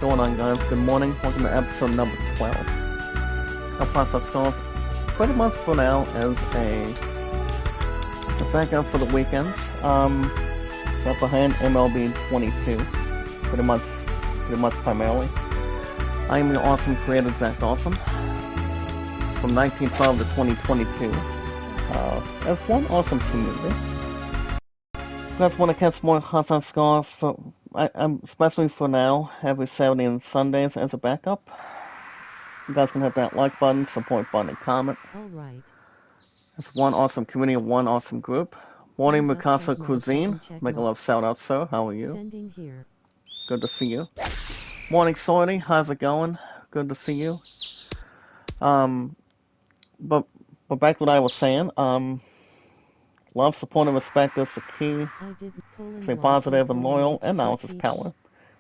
Going on, guys? Good morning. Welcome to episode number 12. Hogwarts Legacy, pretty much for now, as a backup for the weekends. Got behind MLB 22, pretty much primarily. I am your awesome creator, Zach Dawson, from 1912 to 2022. As one awesome community. You guys want to catch more Hogwarts Legacy? I'm especially for now, every Saturday and Sundays as a backup. You guys can hit that like button, support button, and comment. Alright. It's one awesome community, one awesome group. Morning Mikasa Cuisine. Make a love shout out, sir. How are you? Sending here. Good to see you. Morning Sorty, how's it going? Good to see you. But back to what I was saying, love, support, and respect is the key. Stay positive and loyal, and balance is power.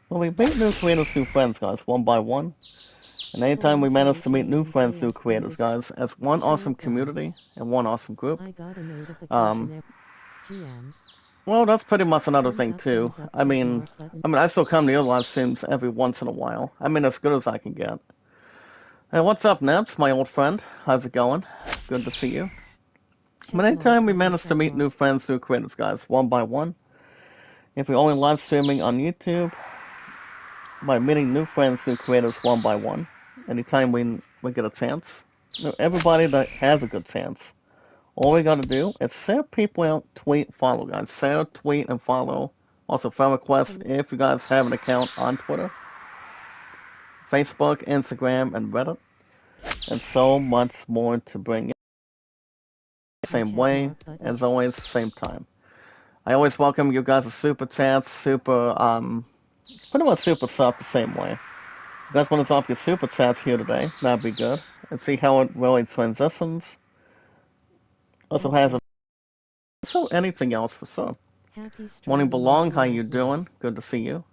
Well, we meet new creators, new friends, guys, one by one. And anytime we manage to meet new friends, new creators, guys, as one awesome community and one awesome group. Well, that's pretty much another thing too. I mean, I still come to your live streams every once in a while. I mean, as good as I can get. Hey, what's up, Nebs, my old friend? How's it going? Good to see you. But anytime we manage to meet new friends, new creators, guys, one by one. If we're only live streaming on YouTube, by meeting new friends, new creators, one by one. Anytime we get a chance. Everybody that has a good chance. All we gotta do is share people out, tweet, follow, guys. Share, tweet, and follow. Also, friend requests if you guys have an account on Twitter, Facebook, Instagram, and Reddit. And so much more to bring in. Same way, as always, same time. I always welcome you guys to super chats, pretty much super stuff the same way. If you guys want to drop your super chats here today, that'd be good. And see how it really transitions. Also has so anything else for sure. Morning Belong, how you doing? Good to see you.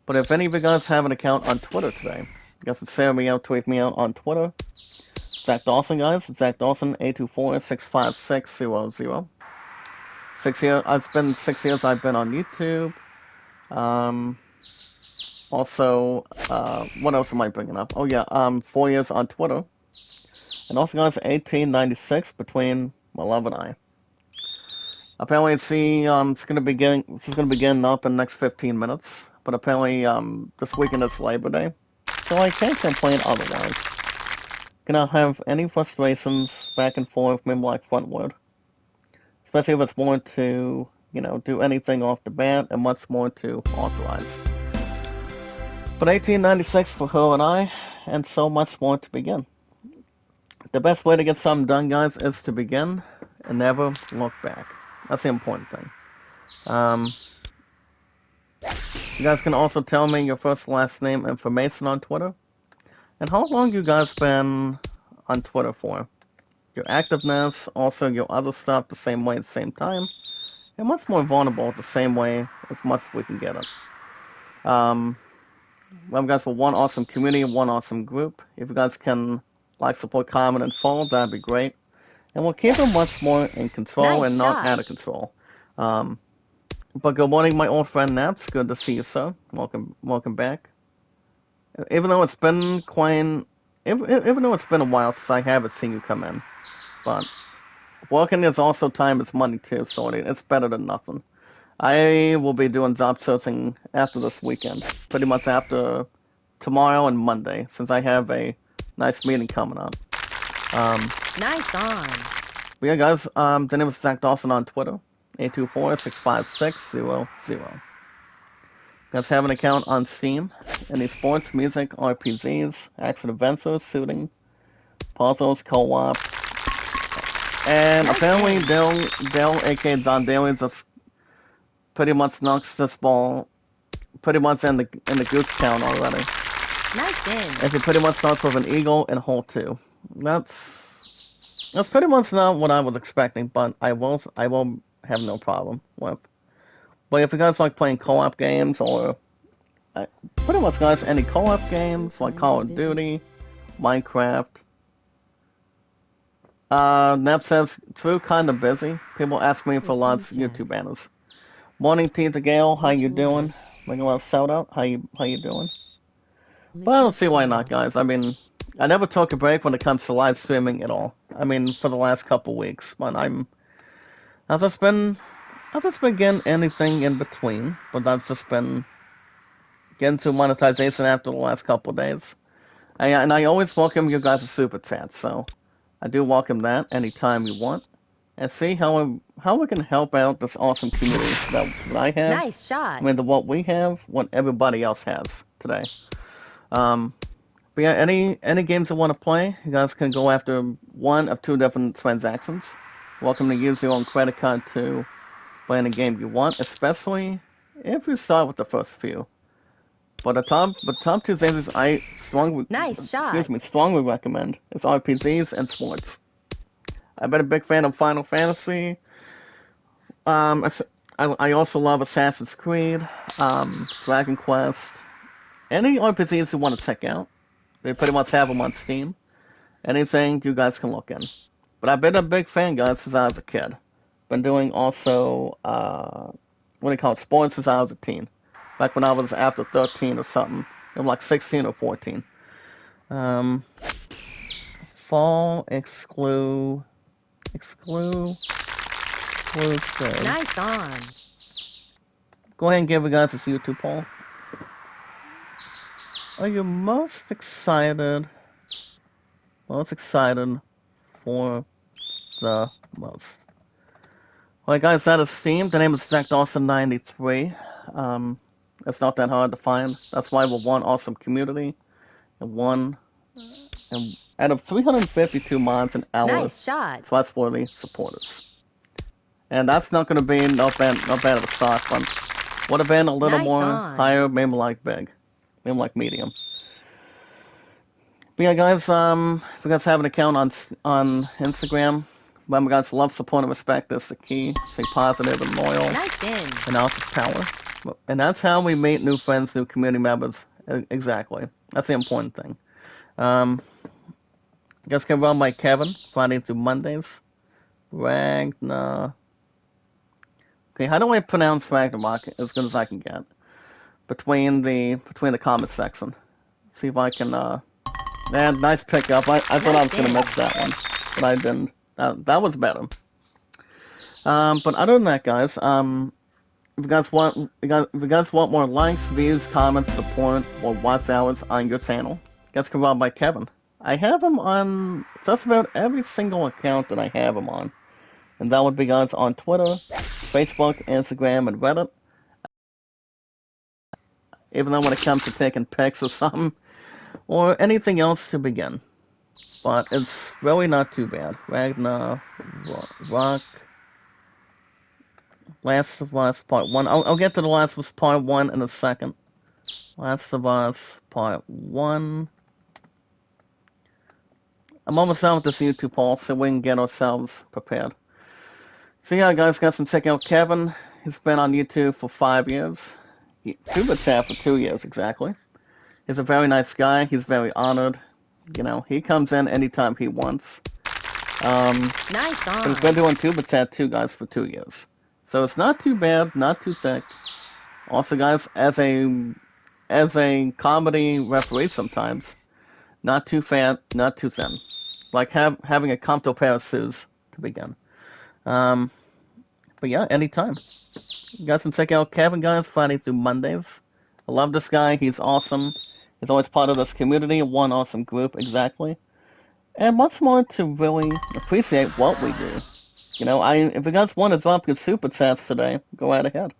But if any of you guys have an account on Twitter today, you guys can share me out, tweet me out on Twitter. Zach Dawson, guys. Zach Dawson, 824-656-00. 6 years. It's been 6 years I've been on YouTube. Also, what else am I bringing up? Oh yeah, 4 years on Twitter. And also, guys, 1896 between my love and I. Apparently, this is gonna be getting up in the next 15 minutes. But apparently, this weekend is Labor Day, so I can't complain otherwise. Cannot have any frustrations back and forth, maybe like frontward. Especially if it's more to, do anything off the bat, and much more to authorize. But 1896 for her and I, and so much more to begin. The best way to get something done, guys, is to begin and never look back. That's the important thing. You guys can also tell me your first and last name information on Twitter. And how long you guys been on Twitter for? Your activeness, also your other stuff the same way at the same time. And much more vulnerable the same way as much as we can get it. Well, guys, for one awesome community, one awesome group. If you guys can like, support, comment, and follow, that'd be great. And we'll keep it much more in control and not out of control. But good morning, my old friend Naps. Good to see you, sir. Welcome back. Even though it's been a while since I haven't seen you come in, but working is also time is money too, so it's better than nothing. I will be doing job searching after this weekend, pretty much after tomorrow and Monday, since I have a nice meeting coming up. Nice on. But yeah, guys, the name is Zach Dawson on Twitter, 824-656-00. You guys have an account on Steam. Any sports, music, RPGs, action adventures, shooting, puzzles, co-op. And apparently Dale, aka John Daly, just pretty much knocks this ball pretty much in the goose count already. Nice in. As it pretty much starts with an eagle and hole 2. That's pretty much not what I was expecting, but I will have no problem with. But if you guys like playing co-op games, or pretty much, guys, any co-op games like Call of Duty, Minecraft. Nep says, true, kind of busy. People ask me for lots of YouTube banners. Morning, Tita Gale, how you doing? Making a little shout out. How you doing? But I don't see why not, Nicole. guys. I mean, I never took a break when it comes to live streaming at all. I mean, for the last couple weeks, but I've just been I've just been getting anything in between, but I've just been getting to monetization after the last couple of days. And I always welcome you guys to super chat, so I do welcome that anytime you want. And see how we can help out this awesome community that I have. Nice I shot. mean, what we have, what everybody else has today. Um, but yeah, any games you want to play, you guys can go after one of two different transactions. Welcome to use your own credit card to play any game you want, especially if you start with the first few. But top two things Nice shot. strongly recommend is RPGs and sports. I've been a big fan of Final Fantasy. Um, I also love Assassin's Creed, Dragon Quest. Any RPGs you want to check out, they pretty much have them on Steam. Anything you guys can look in. But I've been a big fan, guys, since I was a kid. Been doing also, what do you call it, sports since I was a teen. Back when I was after 13 or something. I'm like 16 or 14. Um, fall exclusive. Nice on. Go ahead and give you guys this YouTube poll. Are you most excited for the most? Well, guys, that is Steam. The name is Jack Dawson93. It's not that hard to find. That's why we're one awesome community and out of 352 mods an hour Nice shot. trustworthy supporters. And that's not going to be not bad of a start, but would have been a little Nice more on. higher, maybe like big, maybe like medium. But yeah, guys, if you guys have an account on Instagram, remember, guys, love, support, and respect is the key. Stay positive and loyal. Nice in. Analysis power. And that's how we meet new friends, new community members. Exactly. That's the important thing. You guys can run by Kevin, Friday through Mondays. Ragnar. Okay, how do I pronounce Ragnarok as good as I can get? Between the comment section. See if I can, man, nice pickup. I thought I was going to miss that one, but I didn't. That was better. But other than that, guys, if you guys want more likes, views, comments, support, or watch hours on your channel, you guys can run by Kevin. I have him on just about every single account that I have him on. And that would be, guys, on Twitter, Facebook, Instagram, and Reddit. Even though when it comes to taking pics or something, or anything else to begin. But it's really not too bad. Ragnar, Rock, Last of Us Part 1. I'll get to the Last of Us Part 1 in a second. Last of Us Part 1. I'm almost done with this YouTube poll, so we can get ourselves prepared. So yeah, guys, check out Kevin. He's been on YouTube for 5 years. Tuba chat for 2 years, exactly. He's a very nice guy. He's very honored. You know, he comes in anytime he wants. Nice on. But he's been doing Tuba chat too, guys, for 2 years. So it's not too bad, not too thick. Also, guys, as a comedy referee sometimes, not too fat, not too thin. Like having a comfortable pair of shoes to begin. But yeah, anytime. You guys can check out Kevin, guys, Friday through Mondays. I love this guy. He's awesome. He's always part of this community, one awesome group, exactly. And much more to really appreciate what we do. You know, if you guys want to drop your super chats today, go right ahead.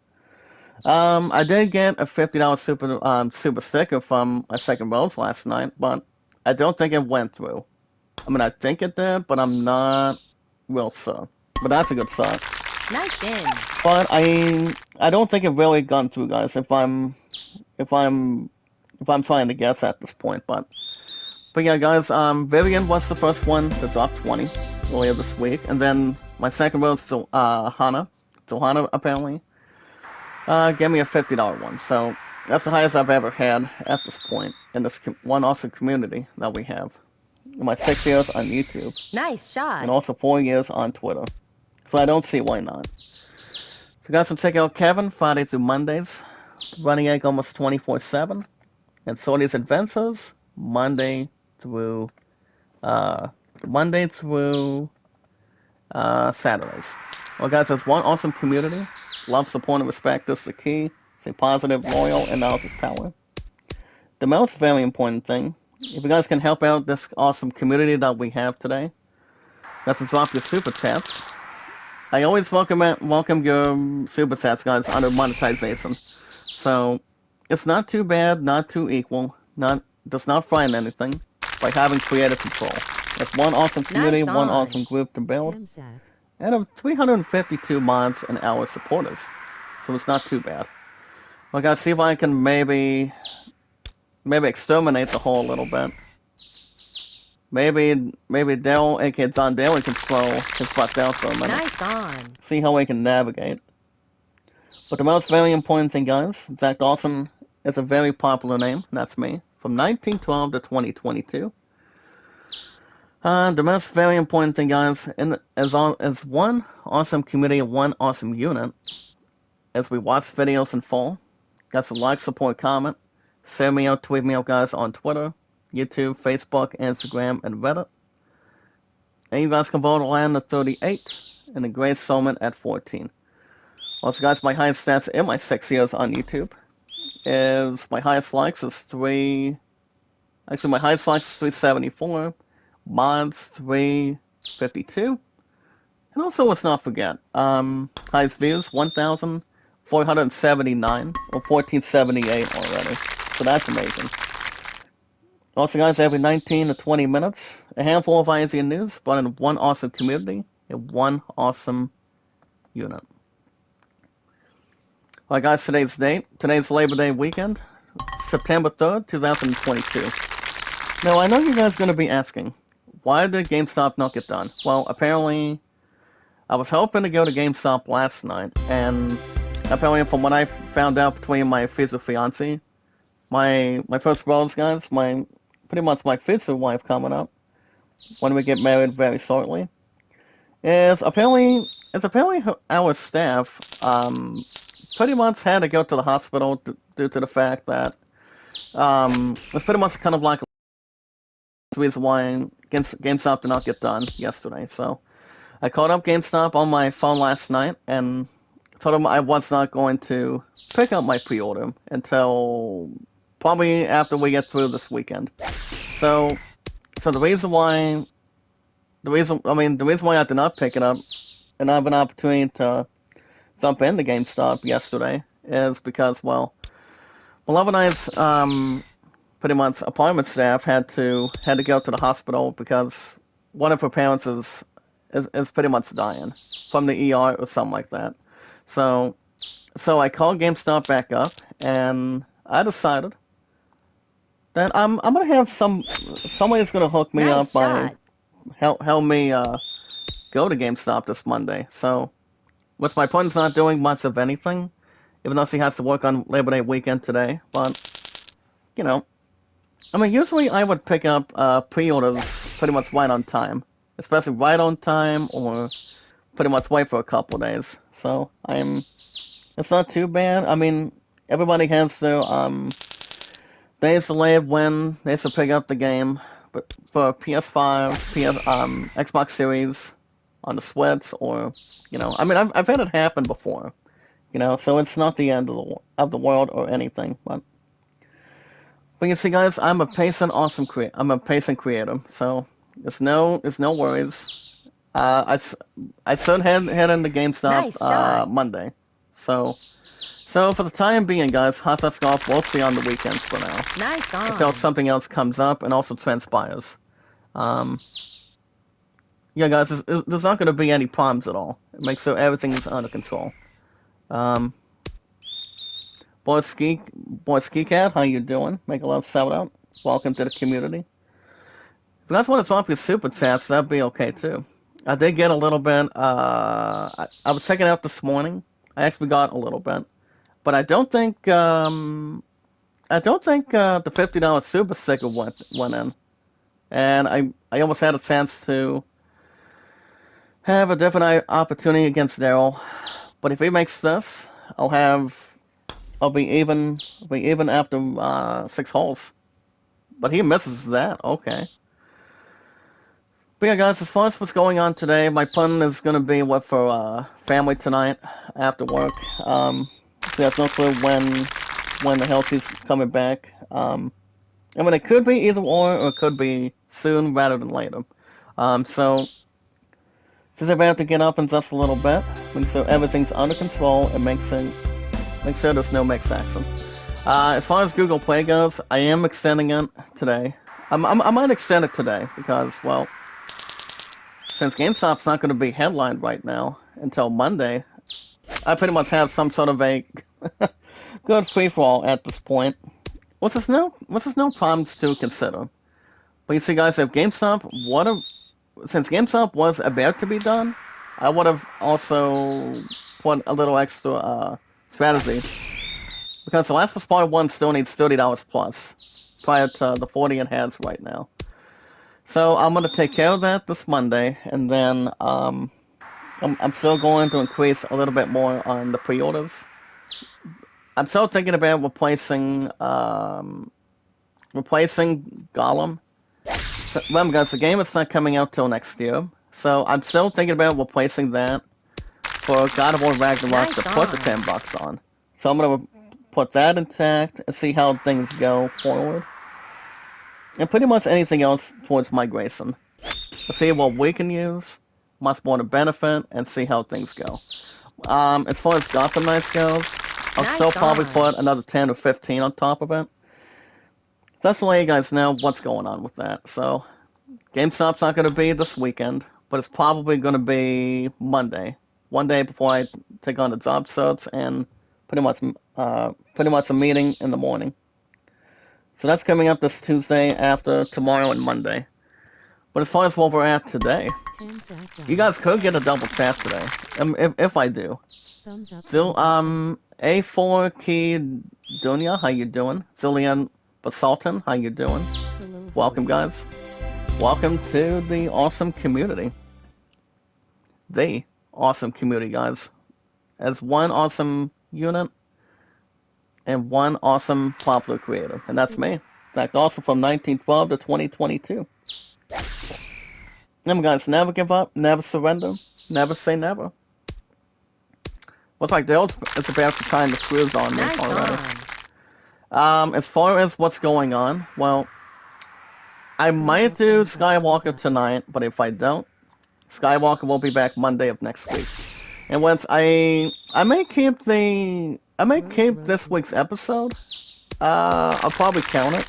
I did get a $50 super sticker from my second rose last night, but I don't think it went through. I mean, I think it did, but I'm not real sure. But that's a good start. Nice in. But I don't think it really gone through, guys. If I'm trying to guess at this point, but yeah, guys. Vivian was the first one to drop 20 earlier this week, and then my second rose to Hana. So Hana apparently gave me a $50 one. So that's the highest I've ever had at this point in this one awesome community that we have. In my 6 years on YouTube. Nice shot. And also 4 years on Twitter. So I don't see why not. So guys, can check out Kevin Friday through Mondays. running egg almost 24/7. And Sorty's Adventures, Monday through uh, Monday through Saturdays. Well, guys, there's one awesome community. Love, support, and respect is the key. Stay positive, loyal, and knowledge is power. The most very important thing, if you guys can help out this awesome community that we have today, that's to drop your super chats. I always welcome your super chats, guys, under monetization. So it's not too bad, not too equal, does not frighten anything by having creative control. It's one awesome community, Nice one on. awesome group to build, and of 352 mods and our supporters. So it's not too bad. Well, guys, see if I can maybe exterminate the hole a little bit. Maybe Daryl, aka John Daly, can slow his butt down for a minute. Nice on. See how we can navigate. But the most very important thing, guys, Jack Dawson is a very popular name. That's me. From 1912 to 2022. The most very important thing, guys, as one awesome community, one awesome unit, as we watch videos in full, guys, like, support, comment, send me out, tweet me out, guys, on Twitter, YouTube, Facebook, Instagram, and Reddit. And you guys can Borderlands at 38 and the Great Soulman at 14. Also, guys, my highest stats in my 6 years on YouTube is my highest likes is 374, mods 352, and also let's not forget, highest views 1,479 or 1,478 already, so that's amazing. Also, guys, every 19 to 20 minutes, a handful of ISN news, but in one awesome community, in one awesome unit. Alright, guys, today's date. Today's Labor Day weekend, September 3rd, 2022. Now, I know you guys are going to be asking, why did GameStop not get done? Well, apparently, I was hoping to go to GameStop last night, and apparently from what I found out between my future fiancé, my first rose, guys, pretty much my future wife coming up, when we get married very shortly, is apparently our staff, pretty much had to go to the hospital due to the fact that it's pretty much kind of like the reason why GameStop did not get done yesterday. So I called up GameStop on my phone last night and told them I was not going to pick up my pre-order until probably after we get through this weekend. So the reason why I did not pick it up and I have an opportunity to jump into GameStop yesterday is because, well, Beloved Eye's pretty much apartment staff had to go to the hospital because one of her parents is pretty much dying from the ER or something like that. So I called GameStop back up and I decided that I'm gonna have somebody's gonna hook me Nice up by shot. help me go to GameStop this Monday. So with my partner's not doing much of anything, even though she has to work on Labor Day weekend today. But, usually I would pick up pre-orders pretty much right on time. Especially right on time, or pretty much wait for a couple days. So, it's not too bad. Everybody has their days delayed when they should pick up the game. But for PS5, Xbox Series, on the Switch, or, I've had it happen before, so it's not the end of the world or anything, but you see, guys, I'm a patient creator, so it's no worries. I should head into Nice GameStop, shot. Monday, so for the time being, guys, Hot Shots Golf, we'll see on the weekends for now, Nice on. until something else comes up and also transpires. Yeah, guys, there's not going to be any problems at all. It makes sure everything is under control. Boy Ski Cat, how you doing? Make a love shout out. Welcome to the community. If you guys want to drop your super chats, that'd be okay too. I did get a little bit. I was checking out this morning. I actually got a little bit, but I don't think the $50 super sticker went in, and I almost had a chance to have a different opportunity against Daryl, but if he makes this, I'll I'll be even after 6 holes. But he misses that. Okay. But yeah, guys, as far as what's going on today, my plan is gonna be what for family tonight after work. There's no clue when the health he's coming back. I mean, it could be either or it could be soon rather than later. So since I'm about to get up in just a little bit, make sure everything's under control and make sure there's no mix action. As far as Google Play goes, I am extending it today. I might extend it today because, well, since GameStop's not going to be headlined right now until Monday, I pretty much have some sort of a good free-for-all at this point. Which is no problems to consider. But you see, guys, if since GameStop was about to be done, I would have also put a little extra strategy. Because The Last of Us Part 1 still needs $30 plus, prior to the 40 it has right now. So I'm going to take care of that this Monday, and then I'm still going to increase a little bit more on the pre-orders. I'm still thinking about replacing Gollum. So, remember, guys, the game is not coming out till next year, so I'm still thinking about replacing that for God of War Ragnarok to put the $10 on. So I'm gonna put that intact and see how things go forward, and pretty much anything else towards migration. Let's see what we can use, much more to benefit, and see how things go. As far as Gotham Knights goes, I'll still probably put another 10 or 15 on top of it. Just to let you guys know what's going on with that. So, GameStop's not going to be this weekend, but it's probably going to be Monday. One day before I take on the job search, and pretty much a meeting in the morning. So that's coming up this Tuesday after tomorrow and Monday. But as far as where we're at today, you guys could get a double tap today, if I do. Still, A4 Key Dunya, how you doing? Zillian Basalton, how you doing? Welcome, guys. Welcome to the awesome community. The awesome community, guys. As one awesome unit and one awesome popular creator, and that's me. In fact, also from 1912 to 2022. Remember, guys, never give up, never surrender, never say never. Looks like Dale's is about to tie the screws on me already. As far as what's going on, well, I might do Skywalker tonight, but if I don't, Skywalker will be back Monday of next week. And once I may keep this week's episode. I'll probably count it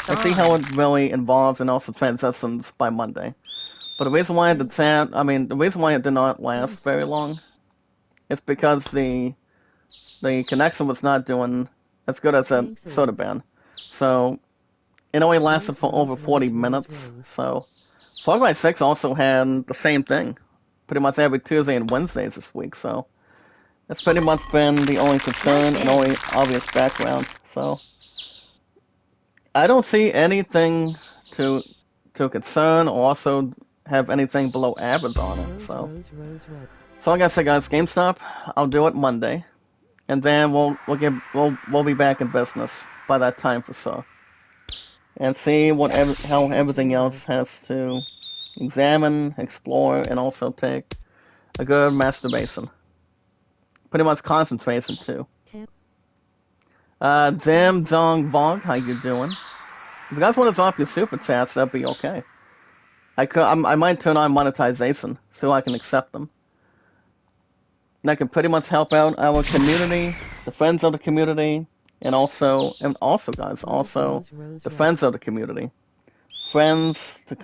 and see how it really involves and also transitions by Monday. But the reason why it did not last very long is because the connection was not doing as good as it should have been. So it only lasted for over 40 minutes. So Far Cry 6 also had the same thing, pretty much every Tuesday and Wednesdays this week. So that's pretty much been the only concern and only obvious background. So I don't see anything to concern or also have anything below average on it. So like I said, guys, GameStop, I'll do it Monday, and then we'll be back in business by that time for sure, and see how everything else has to examine, explore, and also take a good masturbation. Pretty much concentration too. Jam Dong Vog, how you doing? If you guys want to drop your super chats, that'd be okay. I might turn on monetization so I can accept them. That can pretty much help out our community, the friends of the community, and also guys, the friends of the community. Friends to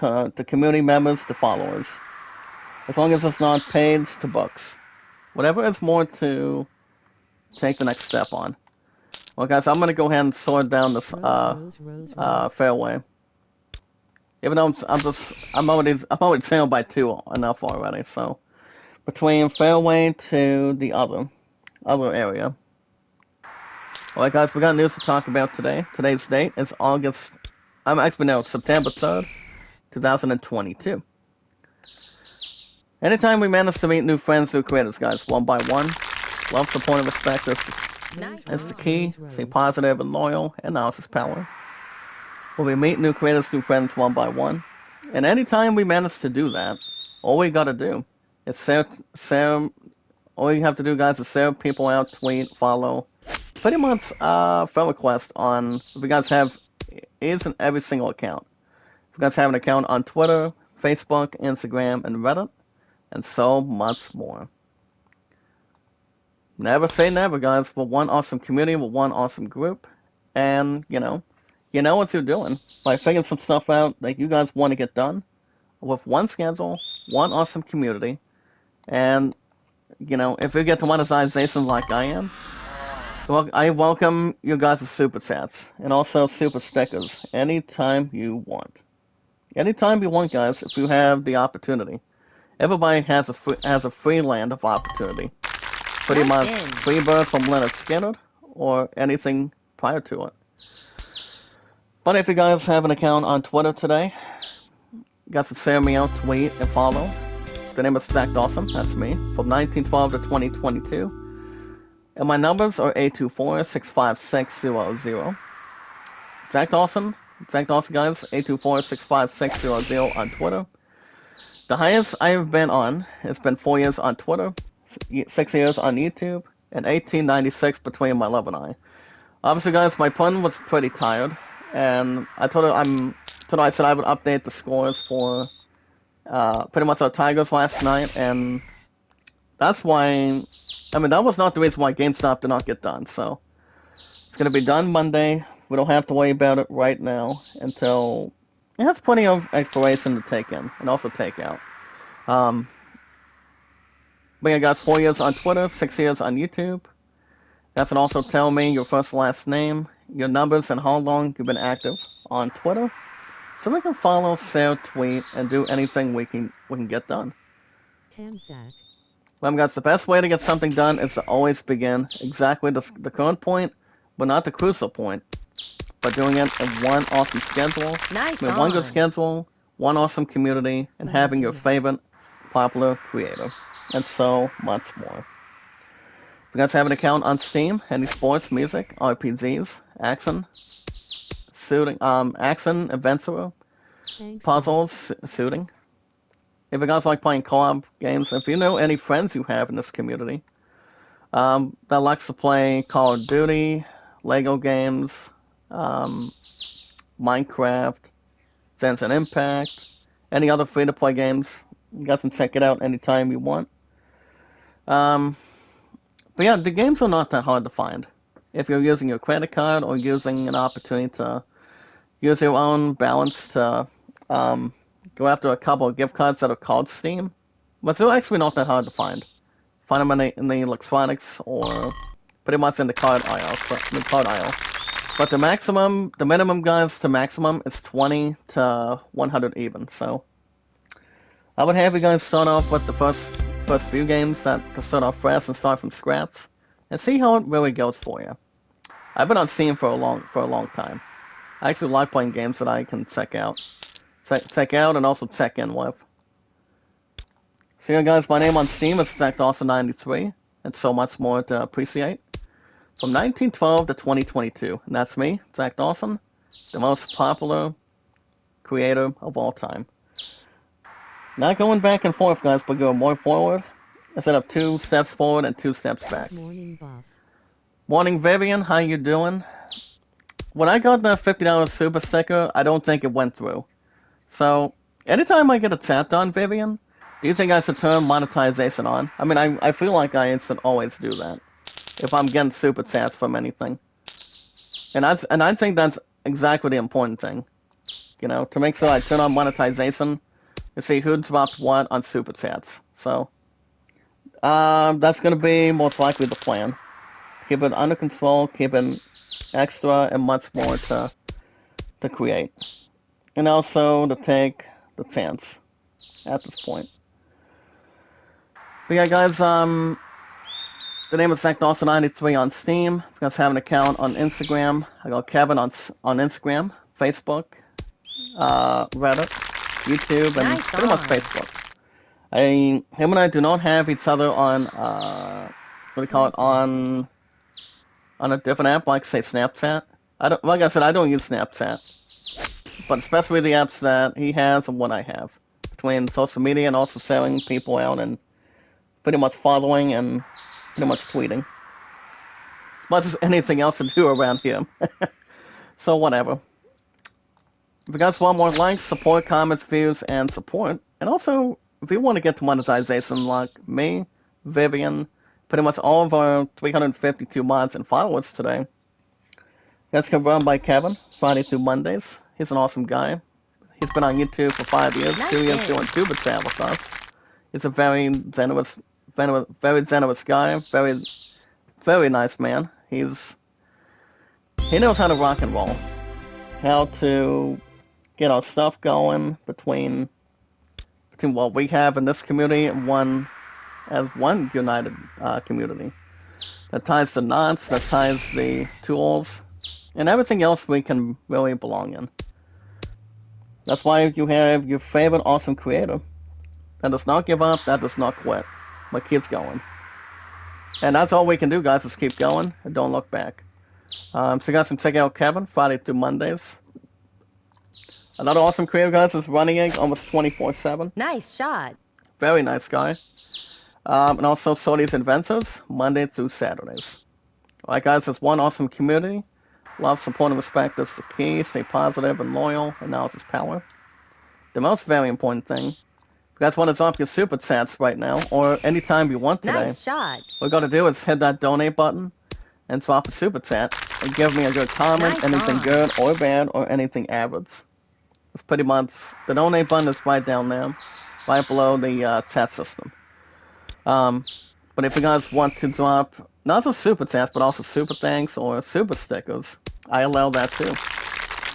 community members to followers. As long as it's not pays to bucks. Whatever is more to take the next step on. Well, guys, I'm gonna go ahead and sort down this fairway. Even though I'm already sailed by 2 enough already. So between fairway to the other area. Alright, guys, we got news to talk about today. Today's date is September 3rd, 2022. Anytime we manage to meet new friends, new creators, guys, one by one, love, support, and respect is is the key. Stay positive and loyal. Analysis power. Where we meet new creators, new friends one by one. And anytime we manage to do that, all we gotta do is all you have to do, guys, is share people out, tweet, follow. Pretty much friend request on, if you guys have, each and every single account. If you guys have an account on Twitter, Facebook, Instagram, and Reddit, and so much more. Never say never, guys. We're one awesome community, we're one awesome group, and, you know what you're doing by figuring some stuff out that you guys want to get done with one schedule, one awesome community, and, if you get to monetization like I am, well, I welcome you guys to super chats and also super stickers anytime you want. Anytime you want, guys, if you have the opportunity. Everybody has a free land of opportunity. Pretty much free bird from Leonard Skinner or anything prior to it. But if you guys have an account on Twitter today, you guys can share me out, tweet, and follow. The name is Zach Dawson, that's me, from 1912 to 2022. And my numbers are 824-65600. Zach Dawson, guys, 824-65600 on Twitter. The highest I have been on has been 4 years on Twitter, 6 years on YouTube, and 1896 between my love and I. Obviously, guys, my pun was pretty tired, and I told her I said I would update the scores for pretty much our Tigers last night, and that's why. That was not the reason why GameStop did not get done. So it's gonna be done Monday. We don't have to worry about it right now until it has plenty of expiration to take in and also take out. But yeah, guys, 4 years on Twitter, 6 years on YouTube. Guys can also tell me your first and last name, your numbers, and how long you've been active on Twitter, so we can follow, share, tweet, and do anything we can get done. Tamsack. Well, guys, the best way to get something done is to always begin exactly the current point, but not the crucial point. By doing it in one awesome schedule, one good schedule, one awesome community, and having your favorite popular creator, and so much more. If you guys have an account on Steam, any sports, music, RPGs, action, adventure, puzzles, shooting. If you guys like playing co-op games, if you know any friends you have in this community that likes to play Call of Duty, Lego games, Minecraft, Genshin Impact, any other free-to-play games, you guys can check it out anytime you want. But yeah, the games are not that hard to find. If you're using your credit card or using an opportunity to use your own balance to go after a couple of gift cards that are called Steam, but they're actually not that hard to find. Find them in the electronics or pretty much in the card aisle. But the minimum, guys, to maximum is 20 to 100 even. So I would have you guys start off with the first few games to start off fresh and start from scratch and see how it really goes for you. I've been on Steam for a long time. I actually like playing games that I can check out and also check in with. So yeah, guys, my name on Steam is ZachDawson93, and so much more to appreciate. From 1912 to 2022, and that's me, Zach Dawson, the most popular creator of all time. Not going back and forth, guys, but going more forward, instead of 2 steps forward and 2 steps back. Morning, boss. Morning, Vivian, how you doing? When I got the $50 super sticker, I don't think it went through. So, anytime I get a chat done, Vivian, do you think I should turn monetization on? I feel like I should always do that if I'm getting super chats from anything. And I think that's exactly the important thing. To make sure I turn on monetization and see who drops what on super chats. So, that's going to be most likely the plan. Keep it under control, keep it extra and much more to create. And also to take the chance at this point. But yeah, guys, the name is ZachDawson93 on Steam. If you guys have an account on Instagram, I got Kevin on Instagram, Facebook, Reddit, YouTube, and pretty much Facebook. Him and I do not have each other on, on on a different app, like say Snapchat. Like I said, I don't use Snapchat, but especially the apps that he has and what I have, between social media and also selling people out and pretty much following and pretty much tweeting, as much as anything else to do around here. So whatever. If you guys want more likes, support, comments, views, and support, and also if you want to get to monetization like me, Vivian, pretty much all of our 352 mods and followers today, that's run by Kevin, Friday through Mondays. He's an awesome guy. He's been on YouTube for 5 years, 2 years doing tuber chat with us. He's a very generous guy, very nice man. He knows how to rock and roll, how to get our stuff going between what we have in this community and one united community that ties the knots, that ties the tools, and everything else we can really belong in. That's why you have your favorite awesome creator that does not give up, that does not quit, but keeps going. And that's all we can do, guys, is keep going and don't look back. So you guys can check out Kevin, Friday through Mondays. Another awesome creator, guys, is running it almost 24/7. Nice shot. Very nice guy. And also Sodi's Adventures, Monday through Saturdays. Alright, guys, it's one awesome community. Love, support, and respect is the key. Stay positive and loyal, and knowledge is power. The most very important thing, if you guys want to drop your super chats right now, or anytime you want today, nice shot. What you got to do is hit that donate button and drop a super chat, and give me a good comment, Nice anything on. good or bad, or anything average. It's pretty much, the donate button is right down there, right below the chat system. But if you guys want to drop, not just super chats, but also super thanks or super stickers, I allow that too.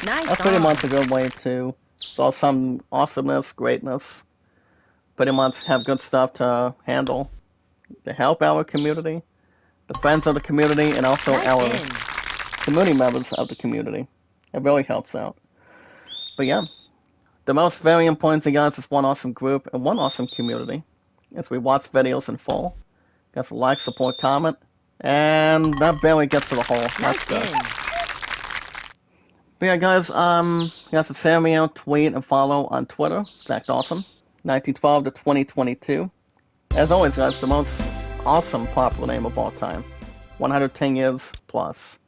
Nice That's pretty on. much a good way to show some awesomeness, greatness, pretty much have good stuff to handle, to help our community, the friends of the community, and also Nice our in. community members of the community. It really helps out. But yeah, the most very important thing, guys, is one awesome group and one awesome community. As we watch videos in full, guys, like, support, comment, and that barely gets to the whole. That's Nice good. in. But yeah, guys, you guys can send me out, tweet, and follow on Twitter. Zach Dawson, 1912 to 2022. As always, guys, the most awesome popular name of all time. 110 years plus.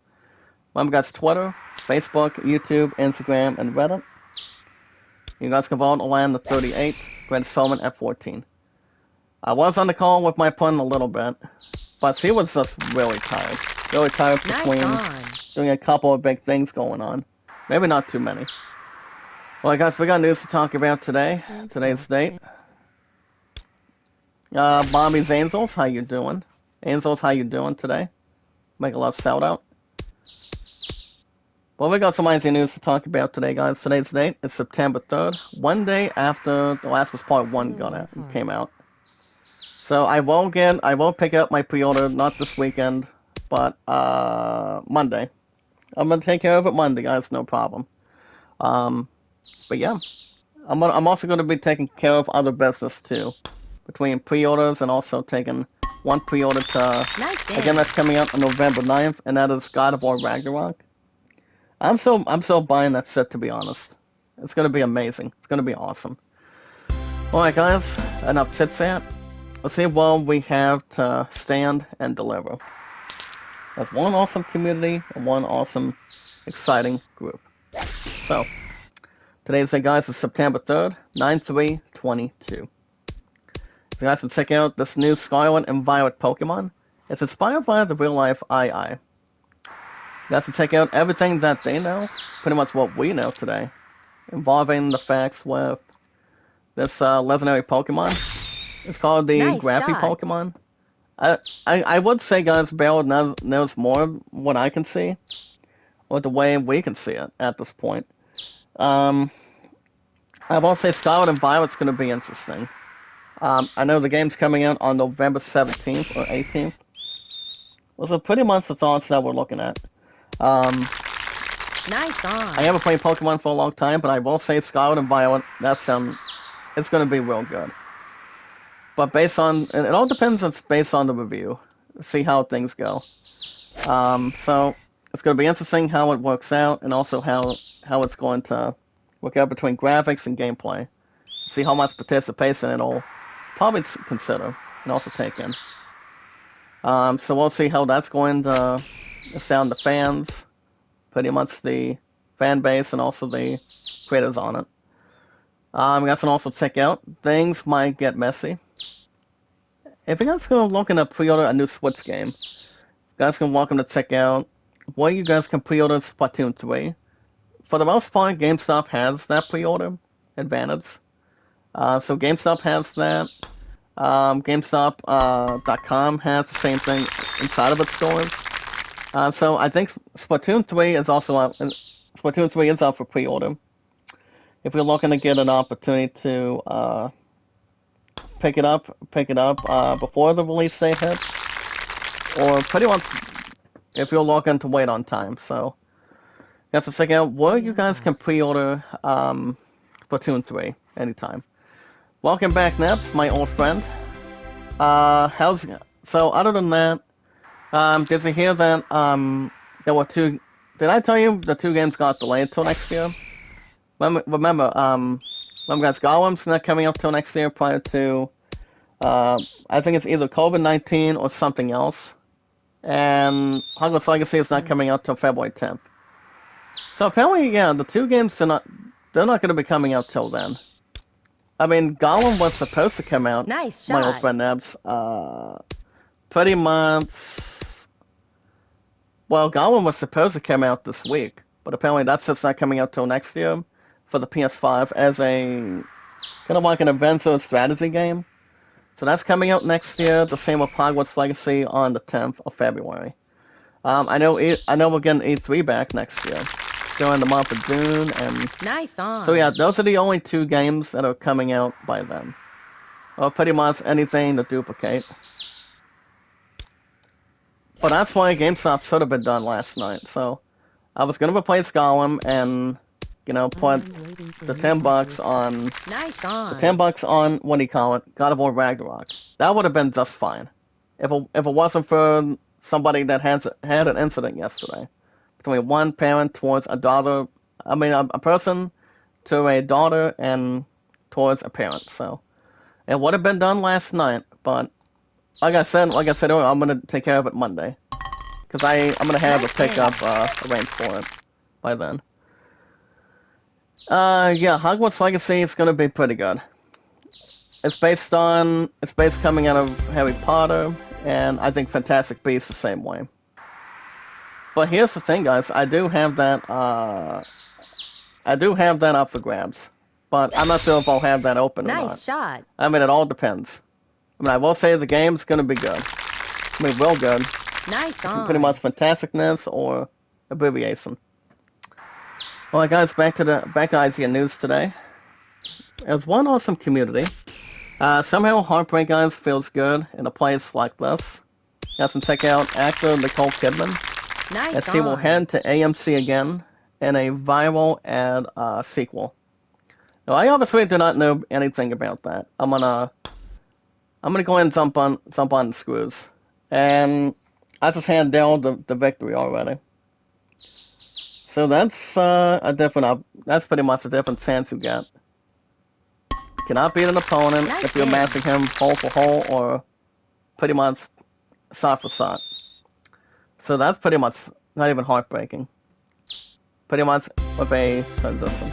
Remember, guys, Twitter, Facebook, YouTube, Instagram, and Reddit. You guys can vote on the 38, Greg Solomon at 14. I was on the call with my pun a little bit, but she was just really tired. Really tired between doing a couple of big things going on. Maybe not too many. Well, guys, we got news to talk about today. Today's date. Bobby's Angels, how you doing? Angels, how you doing today? Make a love shout out. Well, we got some easy news to talk about today, guys. Today's date is September 3rd, one day after The Last of Us Part 1 came out. So I will pick up my pre-order, not this weekend, but Monday. I'm gonna take care of it Monday, guys, no problem. But yeah, I'm also gonna be taking care of other business too, between pre-orders and also taking one pre-order to a game that's coming out on November 9th, and that is God of War Ragnarok. I'm so buying that set, to be honest. It's gonna be amazing. It's gonna be awesome. Alright, guys, enough chit chat. Let's see what we have to stand and deliver. That's one awesome community and one awesome, exciting group. So, today's day, guys, is September 3rd, 9/3/22. So you guys can check out this new Scarlet and Violet Pokemon. It's inspired by the real-life II. You guys can check out everything that they know, pretty much what we know today, involving the facts with this legendary Pokemon. It's called the Grappy Pokemon. I would say, guys, Bell knows more what I can see, or the way we can see it at this point. I won't say Scarlet and Violet's going to be interesting. I know the game's coming out on November 17th or 18th. Those are pretty much the thoughts that we're looking at. Nice on. I haven't played Pokemon for a long time, but I will say Scarlet and Violet, it's going to be real good. But it all depends on based on the review. See how things go. So it's going to be interesting how it works out, and also how it's going to work out between graphics and gameplay. See how much participation it'll probably consider and also take in. So we'll see how that's going to sound the fans, pretty much the fan base, and also the creators on it. You guys can also check out, things might get messy. If you guys are looking to pre-order a new Switch game, you guys are welcome to check out where you guys can pre-order Splatoon 3. For the most part, GameStop has that pre-order advantage. So GameStop has that. GameStop.com has the same thing inside of its stores. So I think Splatoon 3 is also up. Splatoon 3 is up for pre-order. If you're looking to get an opportunity to pick it up before the release date hits, or pretty much if you're looking to wait on time. So you guys can check out where you guys can pre-order Splatoon 3 anytime. Welcome back, Neps, my old friend. So other than that, did you hear that there were two? Did I tell you the two games got delayed till next year? Remember, guys, Golem's not coming out till next year prior to, I think it's either COVID-19 or something else. And Hogwarts Legacy is not coming out till February 10th. So apparently, yeah, the two games they're not going to be coming out till then. I mean, Golem was supposed to come out, nice shot. my old friend Nebs, pretty much. Well, Golem was supposed to come out this week, but apparently that's just not coming out till next year for the PS5 as a kind of like an adventure strategy game. So that's coming out next year. The same with Hogwarts Legacy on the 10th of February. I know we're getting E3 back next year during the month of June, and nice on. So yeah, those are the only two games that are coming out by then. Or pretty much anything to duplicate. But that's why GameStop should have been done last night. So I was gonna replace Golem and put the $10 on nice on. the $10 on what do you call it? God of War Ragnarok. That would have been just fine. If it wasn't for somebody that had an incident yesterday between one parent towards a daughter. I mean, a person to a daughter and towards a parent. So it would have been done last night, but like I said earlier, I'm gonna take care of it Monday because I'm gonna have a pickup arranged for it by then. Yeah, Hogwarts Legacy is gonna be pretty good. It's based coming out of Harry Potter, and I think Fantastic Beasts the same way. But here's the thing, guys. I do have that up for grabs, but I'm not sure if I'll have that open or not. Nice shot. I mean, it all depends. I mean, I will say the game's gonna be good. I mean, real good. Nice on. Pretty much fantasticness or abbreviation. Alright, guys, back to IGN News today. There's one awesome community. Somehow Heartbreak, guys, feels good in a place like this. You guys can check out actor Nicole Kidman. Nice as she will head to AMC again in a viral ad sequel. Now, I obviously do not know anything about that. I'm gonna go ahead and jump on the screws, and I just hand Dell the victory already. So that's that's pretty much a different chance you get. You cannot beat an opponent if you're matching him hole for hole or pretty much shot for shot. So that's pretty much not even heartbreaking. Pretty much with a transition.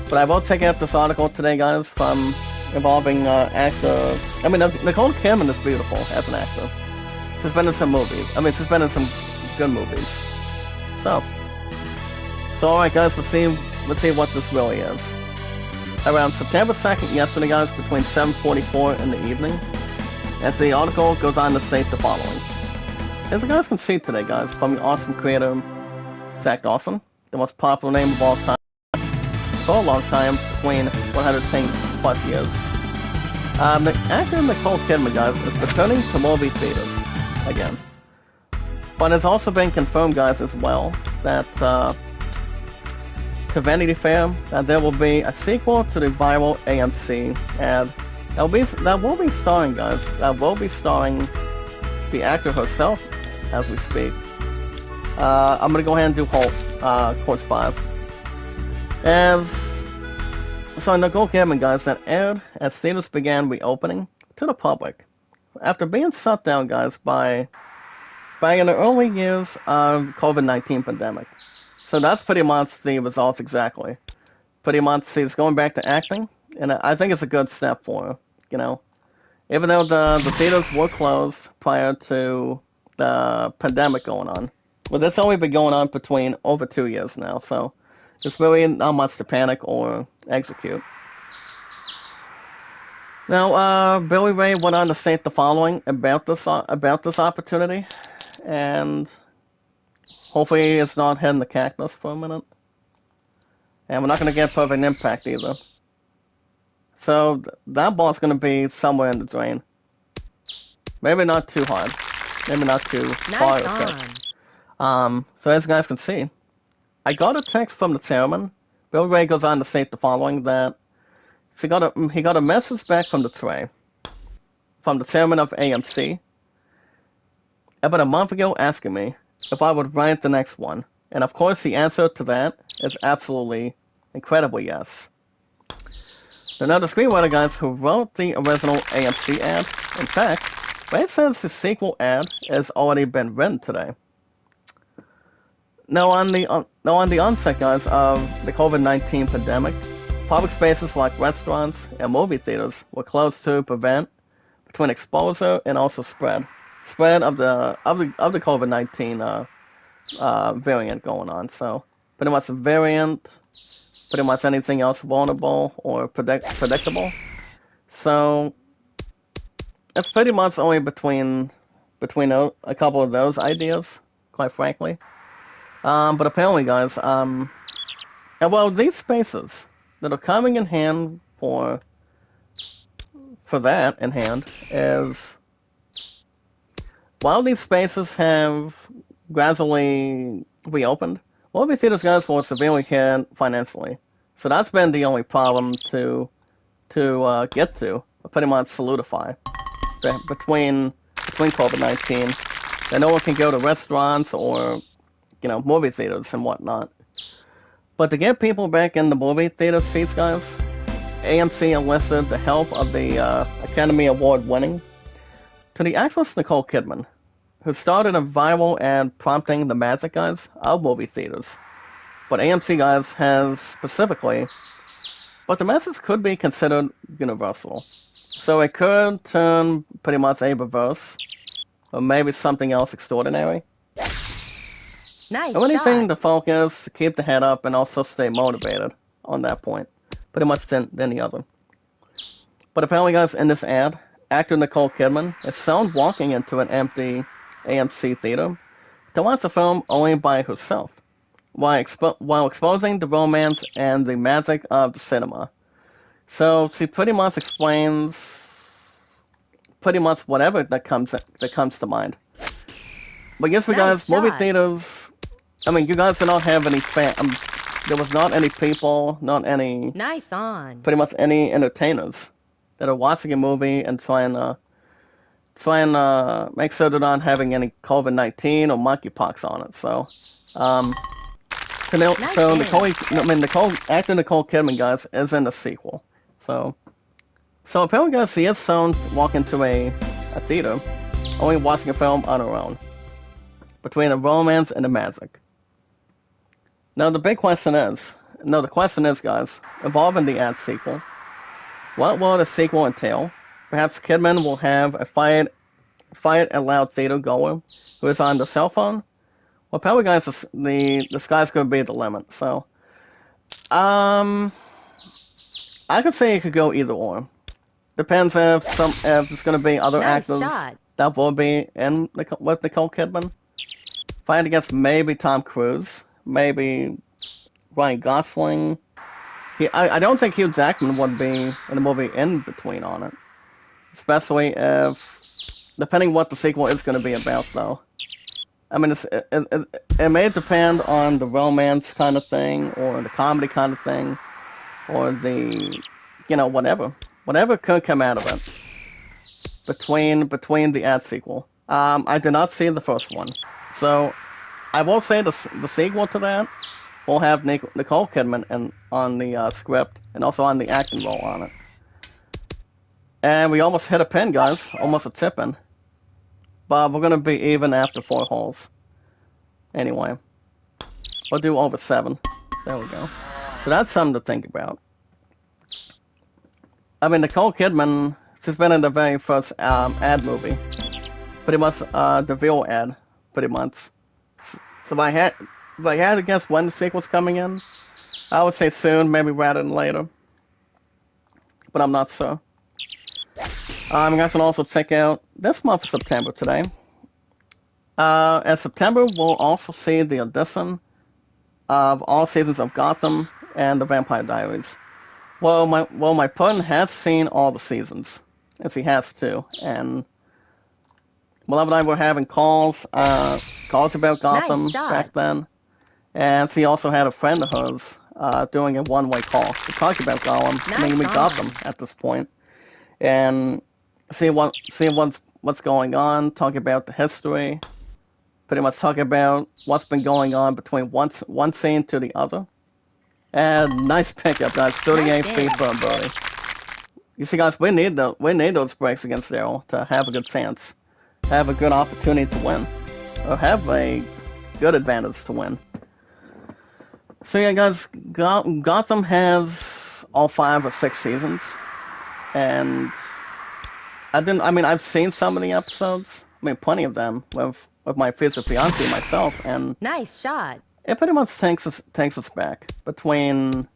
But I will check out this article today, guys, from involving actor. I mean, Nicole Kidman is beautiful as an actor. She's been in some movies. I mean, she's been in some good movies. So alright, guys, let's see what this really is. Around September 2nd, yesterday, guys, between 7:44 in the evening, as the article goes on to state the following. As you guys can see today, guys, from the awesome creator, Zach Dawson, the most popular name of all time, for a long time, between 110 plus years. The actor Nicole Kidman, guys, is returning to movie theaters again. But it's also been confirmed, guys, as well, that, to Vanity Fair, that there will be a sequel to the viral AMC ad that will be starring, guys, the actor herself, as we speak. I'm gonna go ahead and do course 5. So Nicole Kidman, guys, that aired as theaters began reopening to the public after being shut down, guys, by in the early years of COVID-19 pandemic. So that's pretty much the results exactly. Pretty much she's going back to acting, and I think it's a good step for her. You know, even though the theaters were closed prior to the pandemic going on, well, that's only been going on between over 2 years now. So there's really not much to panic or execute. Now, Billy Ray went on to state the following about this opportunity, and hopefully it's not hitting the cactus for a minute. And we're not going to get perfect impact either. So that ball's going to be somewhere in the drain. Maybe not too hard. Maybe not too far. So as you guys can see, I got a text from the chairman. Billy Ray goes on to state the following, that he got a message back from the tray, from the chairman of AMC, about a month ago asking me if I would write the next one. And of course the answer to that is absolutely, incredibly yes. So now the screenwriter, guys, who wrote the original AMC ad, in fact, Ray says the sequel ad has already been written today. Now on the onset, guys, of the COVID-19 pandemic, public spaces like restaurants and movie theaters were closed to prevent between exposure and also spread of the COVID-19 variant going on. So pretty much a variant, pretty much anything else vulnerable or predictable. So it's pretty much only between a couple of those ideas, quite frankly. But apparently, guys, and well, these spaces that are coming in hand for that in hand is, while these spaces have gradually reopened, movie theaters, guys, were severely hit financially. So that's been the only problem to get to, pretty much solidify between COVID-19. That no one can go to restaurants or, movie theaters and whatnot. But to get people back in the movie theater seats, guys, AMC enlisted the help of the Academy Award winning to the actress Nicole Kidman, who started a viral ad prompting the magic, guys, of movie theaters. But AMC, guys, has specifically, but the message could be considered universal. So it could turn pretty much a reverse, or maybe something else extraordinary. Nice or anything shot. to focus, to keep the head up, and also stay motivated on that point. Pretty much than the other. But apparently, guys, in this ad, actor Nicole Kidman is shown walking into an empty AMC theater to watch the film only by herself, while exposing the romance and the magic of the cinema. So she pretty much explains pretty much whatever that comes to mind. But yes, guys, movie theaters. I mean, you guys do not have any there was not any people, not any. Nice on. Pretty much any entertainers that are watching a movie and trying to make sure they're not having any COVID-19 or monkeypox on it. So, actor Nicole Kidman, guys, is in the sequel. So apparently, guys, she is shown walk into a theater, only watching a film on her own, between a romance and a magic. Now the question is, guys, involving the ad sequel, what will the sequel entail? Perhaps Kidman will have a fight a loud theater goer who is on the cell phone. Well, probably, guys, the sky's going to be the limit. So, I could say it could go either or. Depends if there's going to be other actors that will be with Nicole Kidman. Fight against maybe Tom Cruise, maybe Ryan Gosling. I don't think Hugh Jackman would be in the movie in between on it. Especially depending what the sequel is going to be about, though. I mean, it may depend on the romance kind of thing, or the comedy kind of thing, or the, whatever could come out of it between the ad sequel. I did not see the first one. So, I will say the sequel to that will have Nicole Kidman on the script and also on the acting role on it. And we almost hit a pin, guys. Almost a tip-in. But we're going to be even after 4 holes. Anyway. We'll do over 7. There we go. So that's something to think about. I mean, Nicole Kidman, she's been in the very first ad movie. Pretty much the real ad, pretty much. So if I had to guess when the sequel's coming in, I would say soon, maybe rather than later. But I'm not sure. You guys can also check out this month of September today. In September, we'll also see the addition of all seasons of Gotham and the Vampire Diaries. Well, my partner has seen all the seasons, as he has to, and Beloved and I were having calls about Gotham back then, and she also had a friend of hers doing a one-way call to talk about Gotham at this point, and see what's going on, talk about the history, pretty much talk about what's been going on between one scene to the other. And nice pickup, guys. 38 feet for a birdie. You see, guys, we need those breaks against Daryl to have a good chance, have a good opportunity to win, or have a good advantage to win. So yeah, guys, Gotham has all 5 or 6 seasons, and I've seen some of the episodes. I mean, plenty of them with my future fiance and myself, and nice shot. It pretty much takes us back between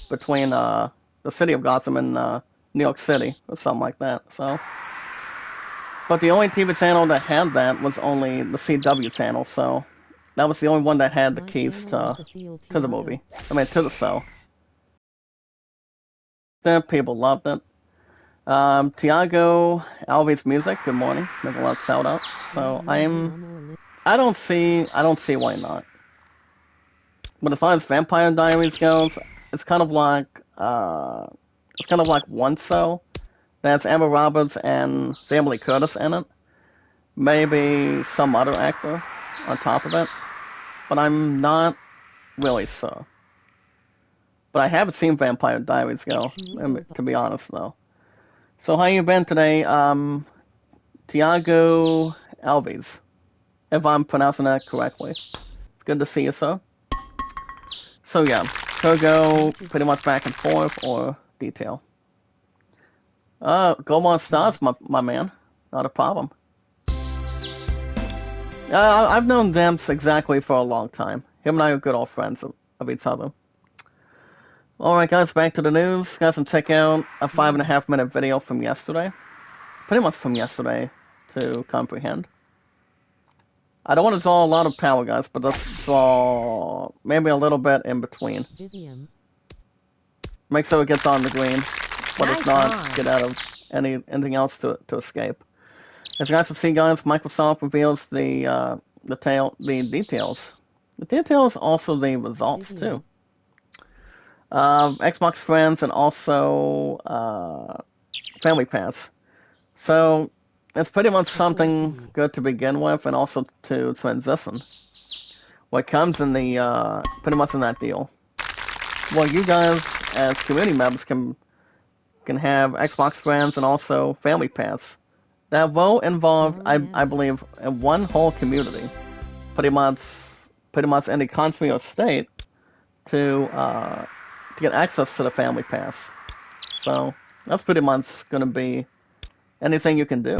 the city of Gotham and New York City or something like that. So, but the only TV channel that had that was only the CW channel. So that was the only one that had the keys to the movie. I mean, to the show. The people loved it. Tiago Alves Music. Good morning. Make a lot of shout out. So I don't see why not. But as far as Vampire Diaries goes, it's kind of like one show that's Emma Roberts and Jamie Lee Curtis in it. Maybe some other actor on top of it, but I'm not really sure. But I haven't seen Vampire Diaries go, to be honest though. So how you been today, Tiago Alves? If I'm pronouncing that correctly. It's good to see you, sir. So yeah, could go pretty much back and forth or detail. Go on stars, my man. Not a problem. I've known Demps exactly for a long time. Him and I are good old friends of each other. Alright guys, back to the news. Guys, can check out a 5.5 minute video from yesterday. Pretty much from yesterday to comprehend. I don't want to draw a lot of power, guys, but let's draw maybe a little bit in between. Make sure it gets on the green, but it's not get out of anything else to escape. As you guys can see, guys, Microsoft reveals the details. The details, also the results too. Xbox Friends and also Family Pass. So it's pretty much something good to begin with, and also to transition. What comes in the pretty much in that deal. Well, you guys as community members can have Xbox Friends and also Family Pass. That will involve, I believe, in one whole community, pretty much in the country or state, to get access to the Family Pass. So that's pretty much going to be anything you can do.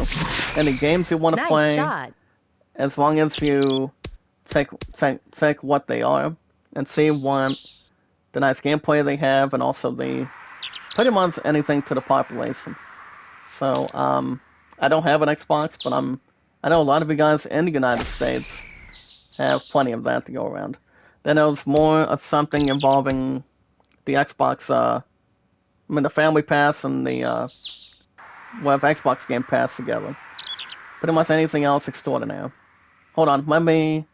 Any games you want to play, as long as you take what they are and see what the nice gameplay they have, and also pretty much anything to the population. So I don't have an Xbox, but I know a lot of you guys in the United States have plenty of that to go around. Then there's more of something involving the Xbox, the Family Pass and the Xbox Game Pass together. Pretty much anything else extraordinary. Hold on, let me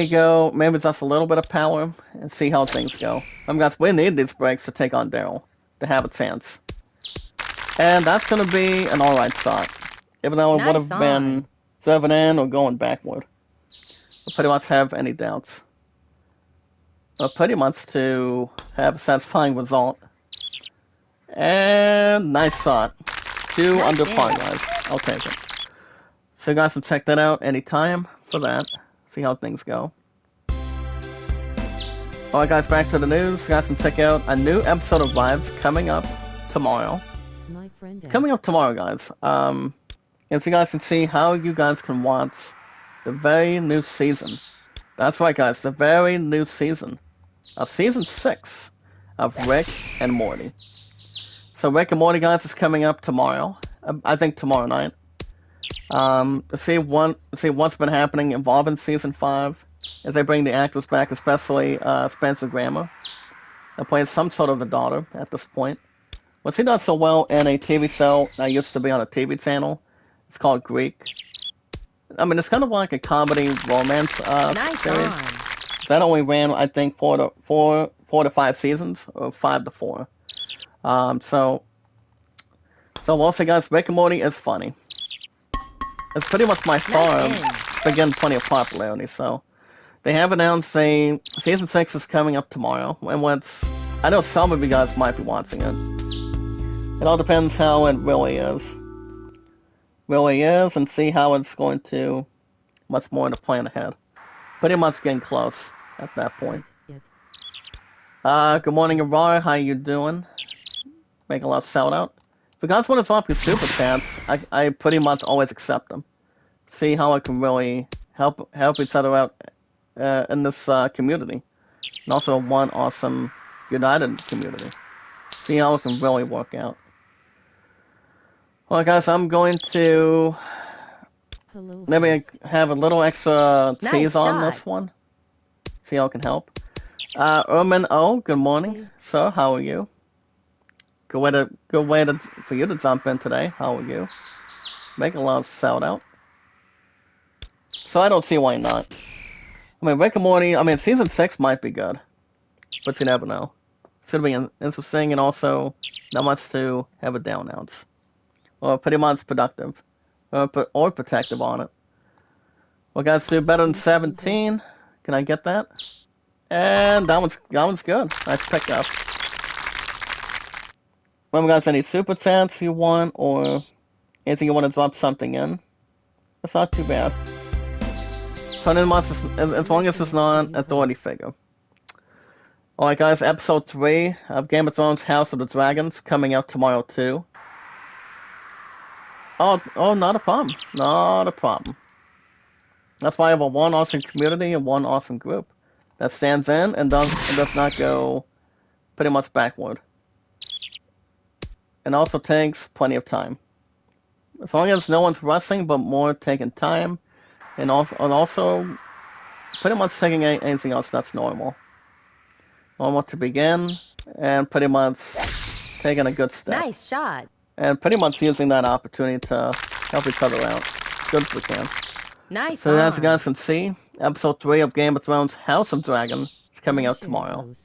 go, maybe just a little bit of power, and see how things go. Guys, we need these breaks to take on Daryl, to have a chance. And that's going to be an alright shot. Even though it would have been serving in or going backward. I pretty much have any doubts. But pretty much to have a satisfying result. And nice shot. 2 under par, guys. I'll take it. So you guys can check that out anytime for that. See how things go. Alright guys, back to the news. You guys can check out a new episode of Vibes coming up tomorrow. Coming up tomorrow, guys. And so you guys can see how you guys can watch the very new season. That's right, guys. The very new season of Season 6 of Rick and Morty. So Rick and Morty, guys, is coming up tomorrow. I think tomorrow night. See what's been happening involving Season 5 as they bring the actors back, especially Spencer Grammer, that plays some sort of the daughter at this point. What's he done so well in a TV show that used to be on a TV channel? It's called Greek. I mean, it's kind of like a comedy romance series. That only ran, I think, 4 to 5 seasons, or 5 to 4. So also, guys, Rick and Morty is funny. It's pretty much my farm. It's been getting plenty of popularity, so they have announced Season 6 is coming up tomorrow, and I know some of you guys might be watching it. It all depends how it really is. And see how it's going to, much more to plan ahead. Pretty much getting close at that point. Good morning, Aurora. How you doing? Make a lot of shout out. If you guys want to drop your super chats, I pretty much always accept them. See how I can really help each other out in this community. And also one awesome united community. See how it can really work out. Well, guys, I'm going to maybe have a little extra tease on this one. See how it can help. Ermin O, good morning, sir. How are you? Good way for you to jump in today. How are you? Make a lot of shout out. So I don't see why not. I mean, Rick and Morty. I mean, Season 6 might be good, but you never know. It's gonna be interesting, and also not much to have a down ounce. Or pretty much productive, or protective on it. Well, guys, do better than 17. Can I get that? And that one's good. Nice pickup. Remember, guys, any super chats you want, or anything you want to drop something in? That's not too bad. As long as it's not an authority figure. Alright, guys, episode 3 of Game of Thrones House of the Dragons coming out tomorrow too. Oh, not a problem. Not a problem. That's why I have a one awesome community and one awesome group that stands in and does not go pretty much backward. And also takes plenty of time. As long as no one's rushing, but more taking time, and also pretty much taking anything else that's normal. Normal to begin, and pretty much taking a good step. Nice shot. And pretty much using that opportunity to help each other out as good as we can. Nice. So as you guys can see, episode 3 of Game of Thrones House of Dragon is coming out tomorrow.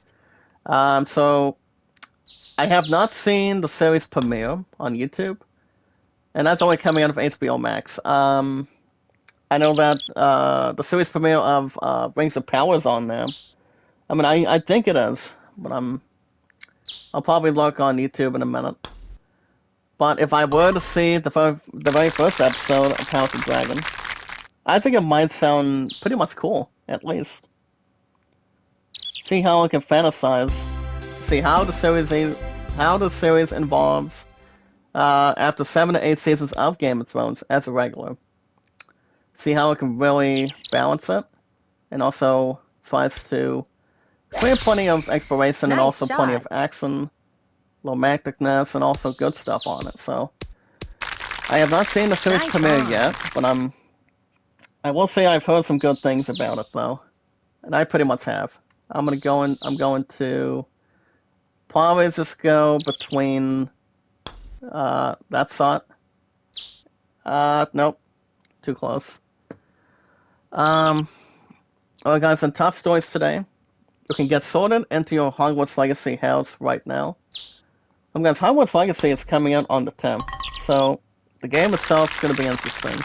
So I have not seen the series premiere on YouTube, and that's only coming out of HBO Max. I know that the series premiere of Rings of Power is on there. I mean, I think it is, but I'll probably look on YouTube in a minute. But if I were to see the very first episode of House of Dragon, I think it might sound pretty much cool, at least. See how I can fantasize. See how the series involves after 7 to 8 seasons of Game of Thrones as a regular. See how I can really balance it, and also tries to create plenty of exploration and also plenty of action, romanticness, and also good stuff on it. So I have not seen the series premiere yet, but I will say I've heard some good things about it though, and I pretty much have. I'm going to probably just go between that shot. Nope, too close. Alright guys, in top stories today, you can get sorted into your Hogwarts Legacy house right now. Guys, Hogwarts Legacy is coming out on the 10th, so the game itself is going to be interesting.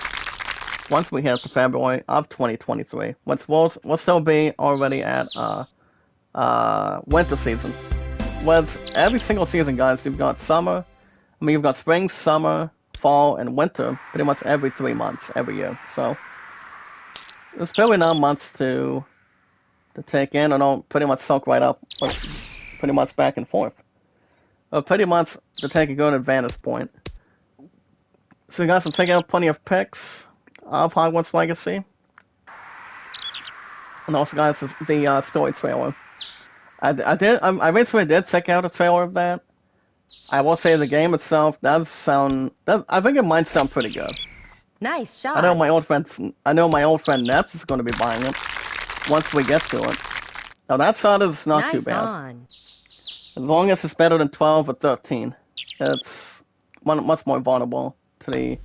once we hit the February of 2023, which we'll still be already at winter season. With every single season, guys, you've got summer. I mean, you've got spring, summer, fall, and winter pretty much every 3 months every year. So there's really not much to take in, and I'll pretty much soak right up, pretty much back and forth. Pretty much to take a good advantage point. So you guys will take out plenty of pics of Hogwarts Legacy. And also, guys, the story trailer. I recently did check out a trailer of that. I will say the game itself does sound. I think it might sound pretty good. Nice shot. I know my old friend Neps is going to be buying it once we get to it. Now that side is not too bad. On. As long as it's better than 12 or 13, it's much more vulnerable to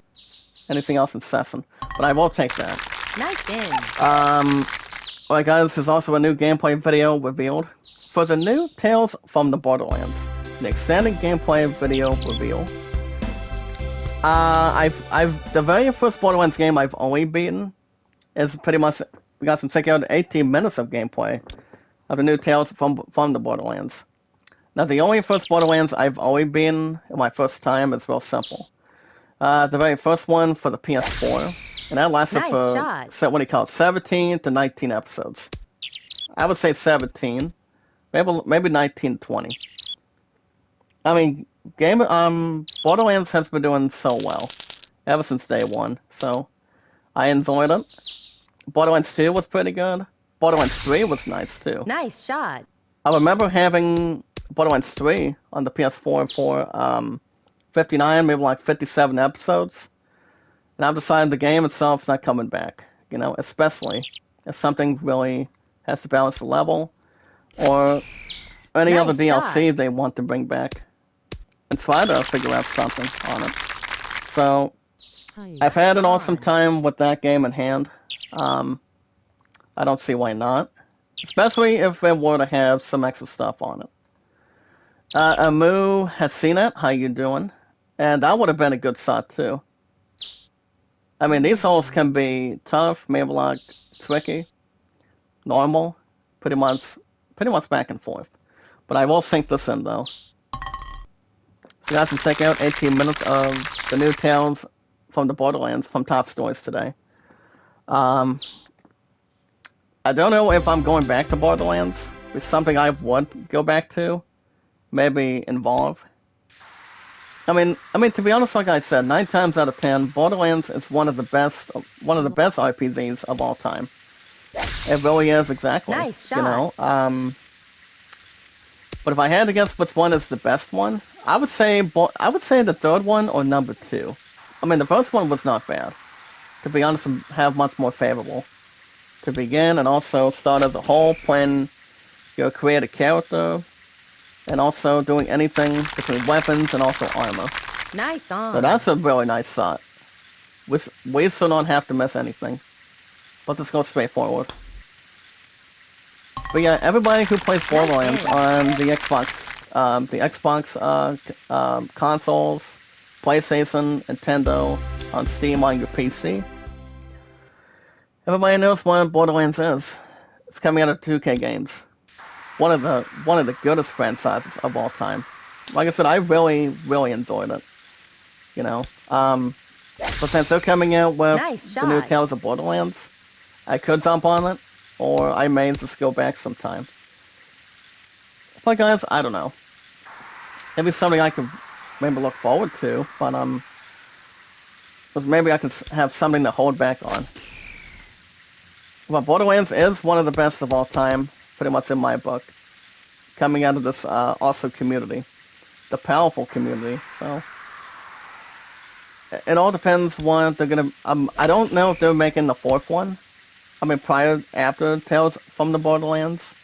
anything else incessant. But I will take that. Nice in. Alright guys, there's also a new gameplay video revealed for the new Tales from the Borderlands. An extended gameplay video reveal. The very first Borderlands game I've only beaten is pretty much, we got to check out 18 minutes of gameplay of the new Tales from the Borderlands. Now the only first Borderlands I've only beaten in my first time is real simple. The very first one for the PS4, and that lasted what do you call it, 17 to 19 episodes. I would say 17, maybe 19 to 20. I mean, Borderlands has been doing so well ever since day one, so I enjoyed it. Borderlands 2 was pretty good. Borderlands 3 was nice too. Nice shot. I remember having Borderlands 3 on the PS4 for 59, maybe like 57 episodes. And I've decided the game itself is not coming back, you know, especially if something really has to balance the level or any other DLC they want to bring back and try to figure out something on it. So I've had an awesome time with that game in hand. I don't see why not, especially if it were to have some extra stuff on it. Amu has seen it. How you doing? And that would have been a good shot too. I mean, these holes can be tough, maybe like tricky, normal, pretty much back and forth. But I will sync this in though. So you guys can check out 18 minutes of the new Tales from the Borderlands from Top Stories today. I don't know if I'm going back to Borderlands. It's something I would go back to, maybe involve. I mean, to be honest, like I said, 9 times out of 10, Borderlands is one of the best RPGs of all time. It really is, exactly. Nice shot. You know, but if I had to guess which one is the best one, I would say the third one or number 2. I mean, the first one was not bad. To be honest, have much more favorable to begin, and also start as a whole, playing your creative character. And also doing anything between weapons and also armor. Nice on. So that's a really nice shot. We still don't have to miss anything. Let's just go straight forward. But yeah, everybody who plays Borderlands on the Xbox, consoles, PlayStation, Nintendo, on Steam, on your PC, everybody knows what Borderlands is. It's coming out of 2K games. One of the goodest franchises of all time. Like I said, I really enjoyed it. You know, but since they're coming out with the new Tales of Borderlands, I could jump on it, or I may just go back sometime. But guys, I don't know. Maybe something I could maybe look forward to, but because maybe I could have something to hold back on. But Borderlands is one of the best of all time. Pretty much in my book, coming out of this awesome community, the powerful community. So it all depends what they're gonna. I don't know if they're making the 4th one. I mean, after Tales from the Borderlands,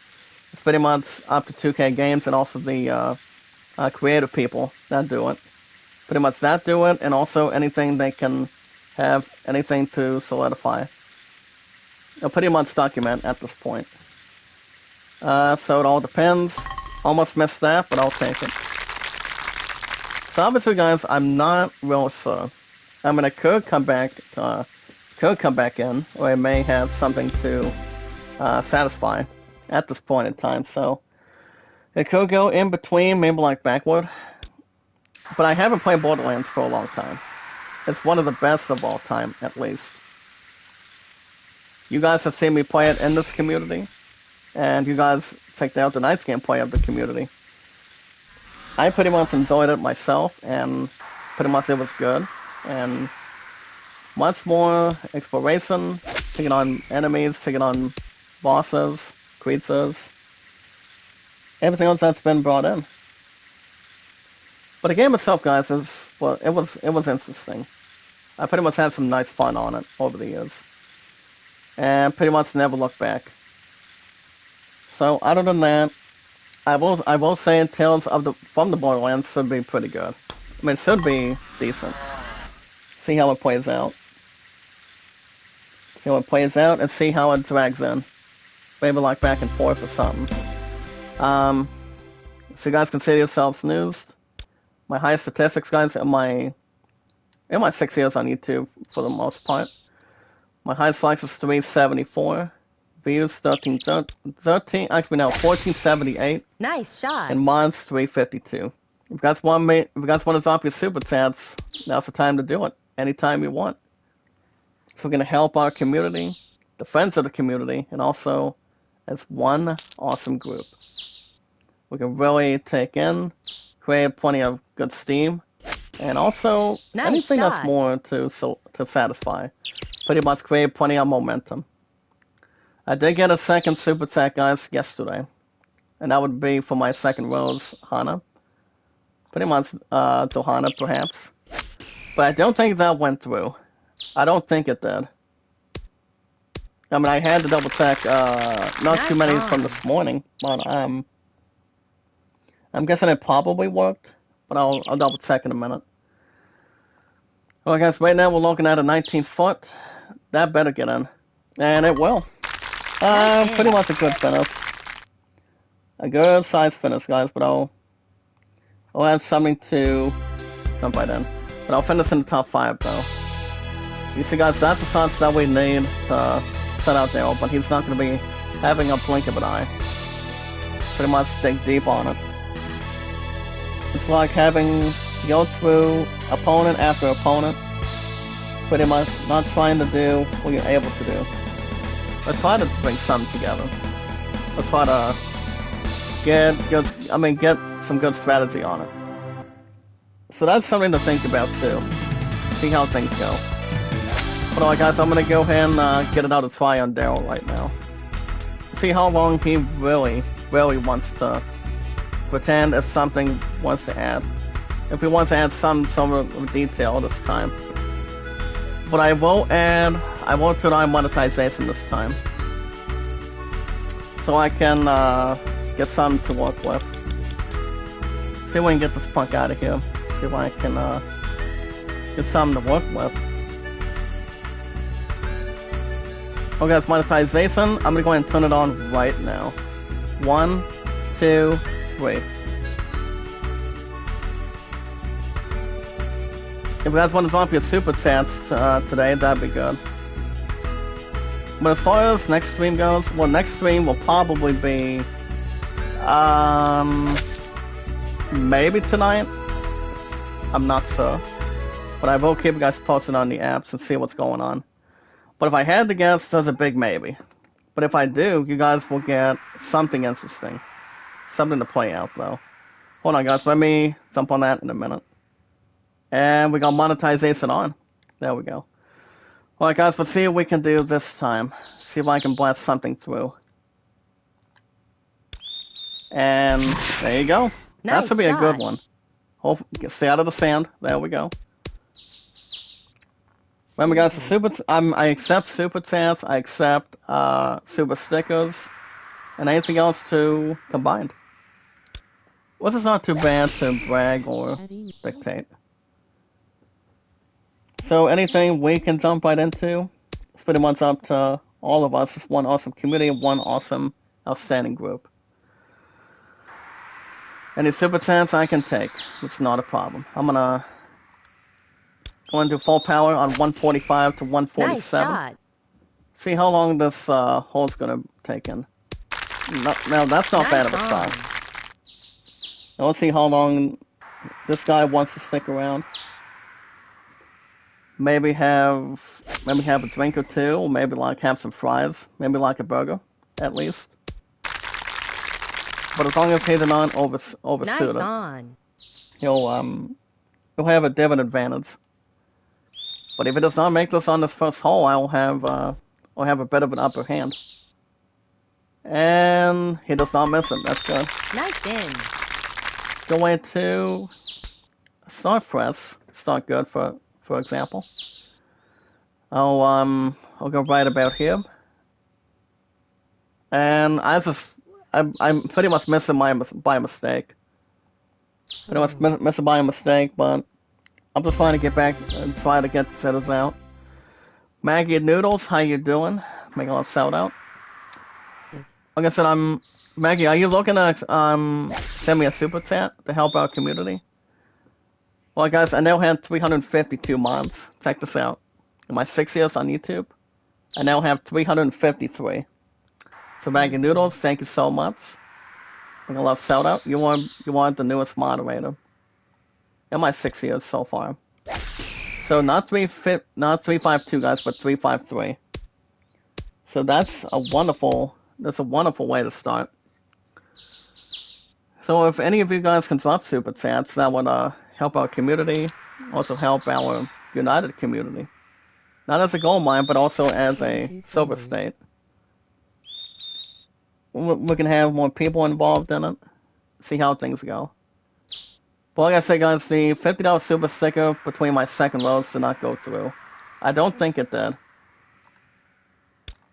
it's pretty much up to 2K Games and also the creative people that do it. Pretty much that do it, and also anything they can have anything to solidify. They'll pretty much document at this point. So it all depends. Almost missed that, but I'll take it. So obviously, guys, I'm not real sure. I mean, I could come back to could come back in, or it may have something to satisfy at this point in time. So it could go in between, maybe like backward. But I haven't played Borderlands for a long time. It's one of the best of all time, at least. You guys have seen me play it in this community, and you guys checked out the nice gameplay of the community. I pretty much enjoyed it myself, and pretty much it was good. And much more exploration, taking on enemies, taking on bosses, creatures, everything else that's been brought in. But the game itself, guys, it was interesting. I pretty much had some nice fun on it over the years, and pretty much never looked back. So other than that, I will say Tales from the Borderlands should be pretty good. I mean, it should be decent. See how it plays out. See how it plays out, and see how it drags in. Maybe like back and forth or something. So you guys consider yourselves snoozed. My highest statistics, guys, in my 6 years on YouTube, for the most part. My highest likes is 374. Views 13, actually now 1478. Nice shot. And mods 352. If you guys want to drop your super chats, now's the time to do it. Anytime you want. So we're gonna help our community, the friends of the community, and also as one awesome group. We can really take in, create plenty of good steam, and also nice anything shot. that's more to satisfy. Pretty much create plenty of momentum. I did get a second super chat, guys, yesterday, and that would be for my second rose, Hana. Pretty much to Hana, perhaps. But I don't think that went through. I don't think it did. I mean, I had to double check, not nice too many on. from this morning, but I'm guessing it probably worked, but I'll double check in a minute. Alright guys, right now we're looking at a 19-foot. That better get in. And it will. Pretty much a good finish. A good size finish, guys, but I'll have something to jump right in. But I'll finish in the top 5, though. You see, guys, that's the shots that we need to set out there, but he's not going to be having a blink of an eye. Pretty much dig deep on it. It's like having to go through opponent after opponent, pretty much not trying to do what you're able to do. Let's try to bring something together. Let's try to get some good strategy on it. So that's something to think about too. See how things go. But alright guys, I'm gonna go ahead and get another try on Daryl right now. See how long he really wants to pretend if something wants to add. If he wants to add some of detail this time. But I will turn on monetization this time. So I can get something to work with. See if we can get this punk out of here. See if I can get something to work with. Okay guys, monetization. I'm gonna go ahead and turn it on right now. 1, 2, 3. If you guys want to drop your super chats today, that'd be good. But as far as next stream goes, well, next stream will probably be maybe tonight. I'm not sure, but I will keep you guys posted on the apps and see what's going on. But if I had to guess, there's a big maybe. But if I do, you guys will get something interesting. Something to play out, though. Hold on, guys. Let me jump on that in a minute. And we got monetization on. There we go. Alright, guys. Let's see what we can do this time. See if I can blast something through. And there you go. Nice that should be shot. A good one. Stay out of the sand. There we go. Remember, guys, I accept super chats, I accept super stickers, and anything else to combined. Which is not too bad to brag or dictate. So anything we can jump right into, it's pretty much up to all of us. It's one awesome community, one awesome, outstanding group. Any super chats I can take. It's not a problem. I'm gonna Going to full power on 145 to Nice 147. shot. See how long this hole's gonna take in. No, that's not bad of a Nice start. on. Now let's see how long this guy wants to stick around. Maybe have a drink or two, or maybe like have some fries, maybe like a burger, at least. But as long as he does not overshoot Nice it, on. he'll have a dividend advantage. But if he does not make this on this first hole, I'll have a bit of an upper hand. And he does not miss it. That's good. Nice in. Go into start press. Start good for example. I'll go right about here. And I'm pretty much missing by mistake. Pretty much missing by a mistake, but I'm just trying to get back and try to get settles out. Maggie Noodles, how you doing? Make a little shout out. Like I said, Maggie, are you looking to send me a super chat to help our community? Well, guys, I now have 352 mods. Check this out. In my 6 years on YouTube, I now have 353. So Maggie Noodles, thank you so much. Make a little shout out. You want the newest moderator in my 6 years so far. So not 352 guys, but 353. So that's a wonderful way to start. So if any of you guys can drop super chats, that would help our community, also help our united community. Not as a gold mine, but also as a silver state. We can have more people involved in it. See how things go. But like I said, guys, the $50 super sticker between my second loads did not go through. I don't think it did.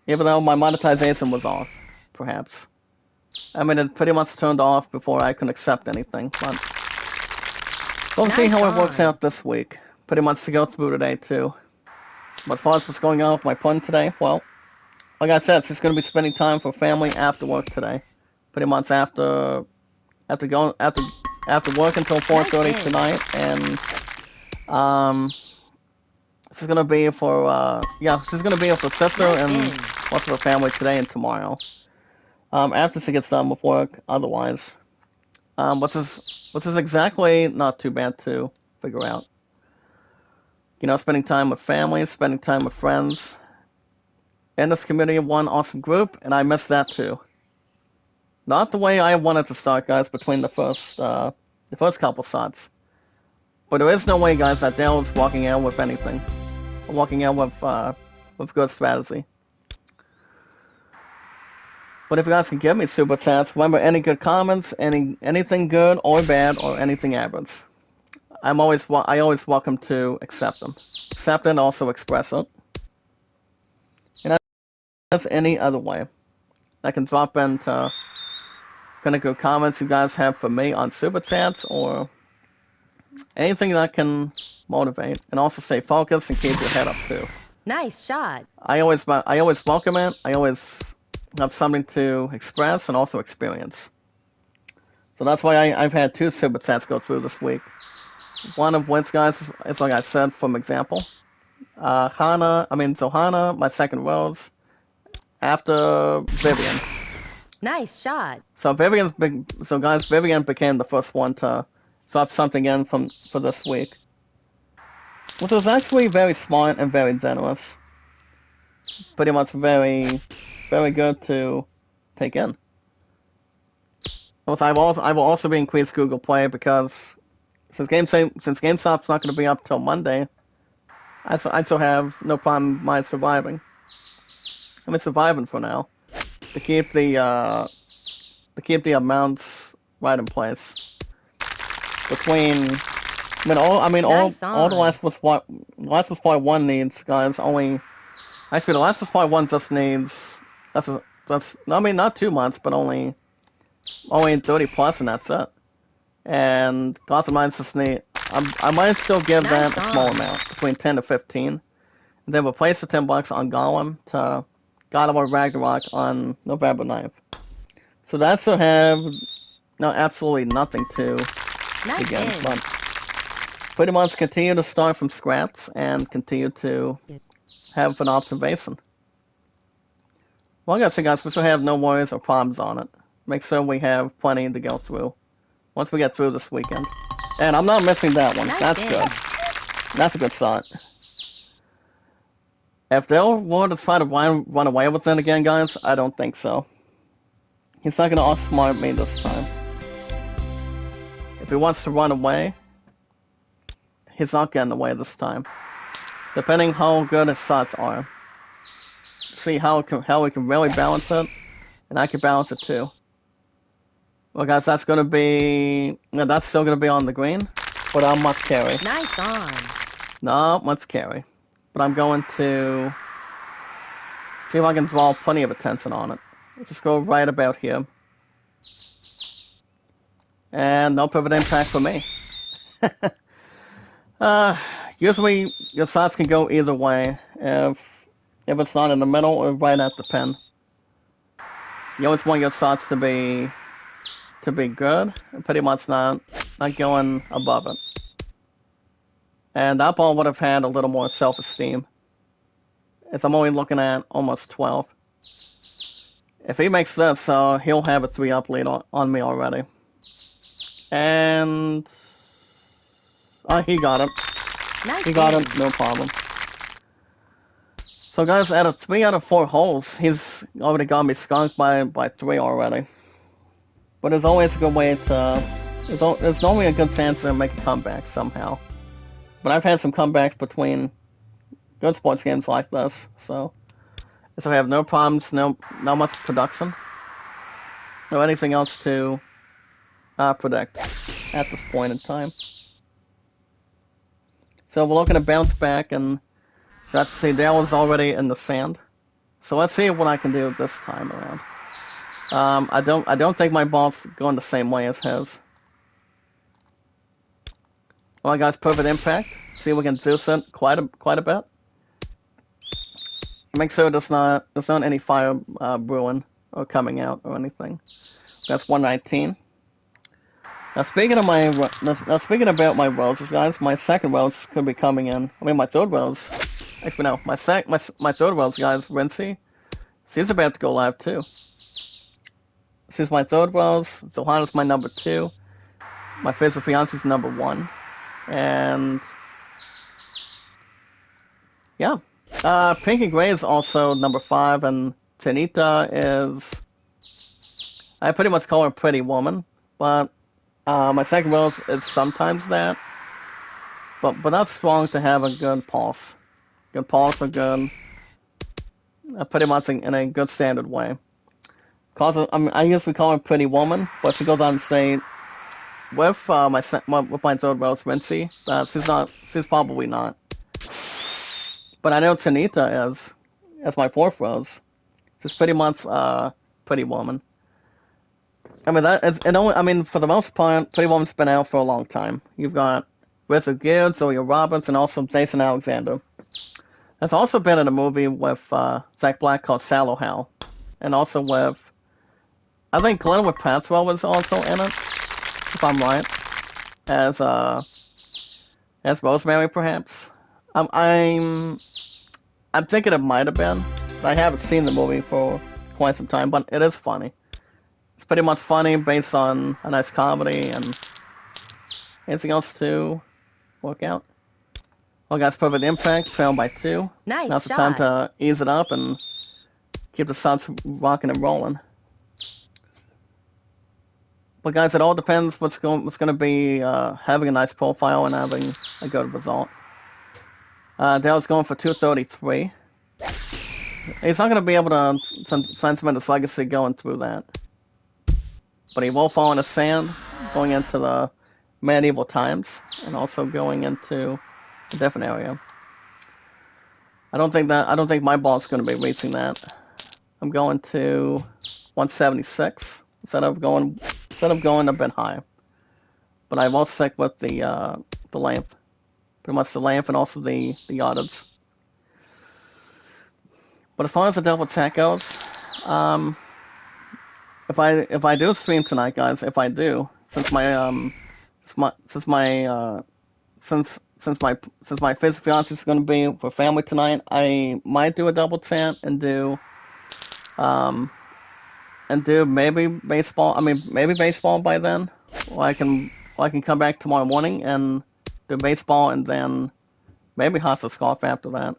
Even though my monetization was off, perhaps. I mean, it pretty much turned off before I could accept anything. But we'll see how it works out this week. Pretty much to go through today, too. But as far as what's going on with my pun today, well, like I said, she's going to be spending time for family after work today. Pretty much after work until 4:30 tonight, and she's gonna be for she's gonna be with her sister and most of her family today and tomorrow. After she gets done with work, otherwise, which is exactly not too bad to figure out. You know, spending time with family, spending time with friends. In this community, one awesome group, and I missed that too. Not the way I wanted to start, guys, between the first couple shots. But there is no way, guys, that Dale is walking out with anything. Walking out with good strategy. But if you guys can give me super chats, remember any good comments, anything good or bad or anything average. I always welcome to accept them. Accept and also express it. And that's any other way. I can drop into kind of good comments you guys have for me on super chats or anything that can motivate and also stay focused and keep your head up too. Nice shot. I always welcome it. I always have something to express and also experience. So that's why I've had 2 super chats go through this week. One of which, guys, is like I said, from example. Zohana, my second rose, after Vivian. Nice shot. So Vivian became the first one to drop something in for this week. Which was actually very smart and very generous. Pretty much very, very good to take in. I will also be increased Google Play because since GameStop's not going to be up till Monday, I still have no problem my surviving. Surviving for now to keep the amounts right in place. Between all the Last of Us Part 1 needs, guys, only actually the Last of Us Part 1 just needs not 2 months, but only 30 plus, and that's it. And Gotham Knights just need I might still give that a small amount, between 10 to 15. And then replace the $10 on Gollum to God of War Ragnarok on November 9th. So that still have absolutely nothing to begin. But pretty much continue to start from scratch and continue to have an observation. Well, like I said, guys, we should have no worries or problems on it. Make sure we have plenty to go through once we get through this weekend. And I'm not missing that one. Nice That's game. good. That's a good start. If they'll want to try to run away with it again, guys, I don't think so. He's not going to outsmart me this time. If he wants to run away, he's not getting away this time. Depending how good his shots are. See how we can really balance it, and I can balance it too. Well, guys, that's gonna be that's still gonna be on the green, but I must carry. Nice on. No, must carry. But I'm going to see if I can draw plenty of attention on it. Let's just go right about here. And no pivot impact for me. Usually your shots can go either way. If it's not in the middle or right at the pin. You always want your shots to be good, and pretty much not going above it. And that ball would have had a little more self-esteem. As I'm only looking at almost 12. If he makes this, he'll have a 3-up lead on me already. And he got it. Nice He got game. it, no problem. So guys, out of 3 out of 4 holes, he's already got me skunked by 3 already. But there's always a good way to... There's normally a good chance to make a comeback somehow. But I've had some comebacks between good sports games like this, so I have no problems, not much production, or anything else to predict at this point in time. So we're looking to bounce back, and so let's see, Dale is already in the sand. So let's see what I can do this time around. I don't think my ball's going the same way as his. Alright guys, perfect impact. See if we can Zeus it quite a bit. Make sure there's not any fire brewing or coming out or anything. That's 119. Now speaking about my roses, guys, my second rose could be coming in. I mean my third rose. Actually no, my third rose, guys, Rincey. She's about to go live too. She's my third rose. Zohana's my number 2. My favorite fiance's number 1. And yeah. Pinky Gray is also number 5, and Tanita is, I pretty much call her Pretty Woman, but my second rose is sometimes that, but not strong to have a good pulse. Good pulse or good, pretty much in a good standard way. I usually call her Pretty Woman, but she goes on to say, with my third rose, Rincey, she's probably not. But I know Tanita is, as my 4th rose. She's pretty much Pretty Woman. I mean, for the most part, Pretty Woman's been out for a long time. You've got Richard Gere, Julia Roberts, and also Jason Alexander. There's also been in a movie with Zach Black called Shallow Hal. And also with, I think Glenwood Patswell was also in it, if I'm right. As Rosemary, perhaps. I'm thinking it might have been. I haven't seen the movie for quite some time, but it is funny. It's pretty much funny based on a nice comedy, and anything else to work out? Well, guys, perfect impact, trailed by 2. Nice Now's the shot. time to ease it up and keep the subs rocking and rolling. But guys, it all depends what's going to be having a nice profile and having a good result. Dale's going for 233. He's not going to be able to sentiment his legacy going through that. But he will fall in the sand, going into the medieval times, and also going into a different area. I don't think my ball's going to be reaching that. I'm going to 176 instead of going a bit high. But I will stick with the length. Pretty much the length and also the yardage. But as far as the double attack goes, if I do stream tonight, guys, if I do, since my my future fiance is going to be for family tonight, I might do a double tap um and do maybe baseball. I mean, maybe baseball by then. Or I can come back tomorrow morning and do baseball, and then maybe hustle scarf after that.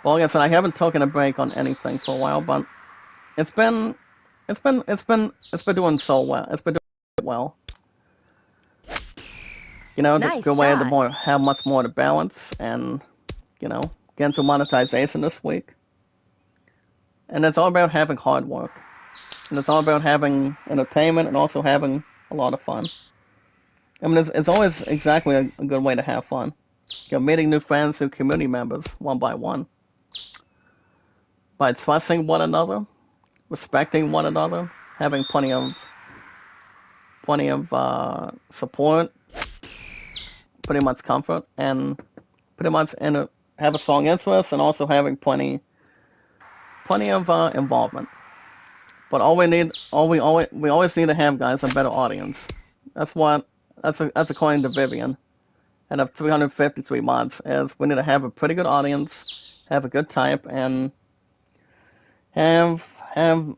But like I said, I haven't taken a break on anything for a while, but it's been it's been doing so well. It's been doing well. You know, the Nice good way to shot. more have much more to balance, and you know, get into monetization this week. And it's all about having hard work, and it's all about having entertainment and also having a lot of fun. I mean, it's always exactly a good way to have fun. You know, meeting new friends, new community members, one by one, by trusting one another, respecting one another, having plenty of support, pretty much comfort, and pretty much have a strong interest, and also having plenty of involvement. But we always need to have, guys, a better audience. That's what that's according to Vivian. And of 353 mods, is we need to have a pretty good audience, have a good type, and have have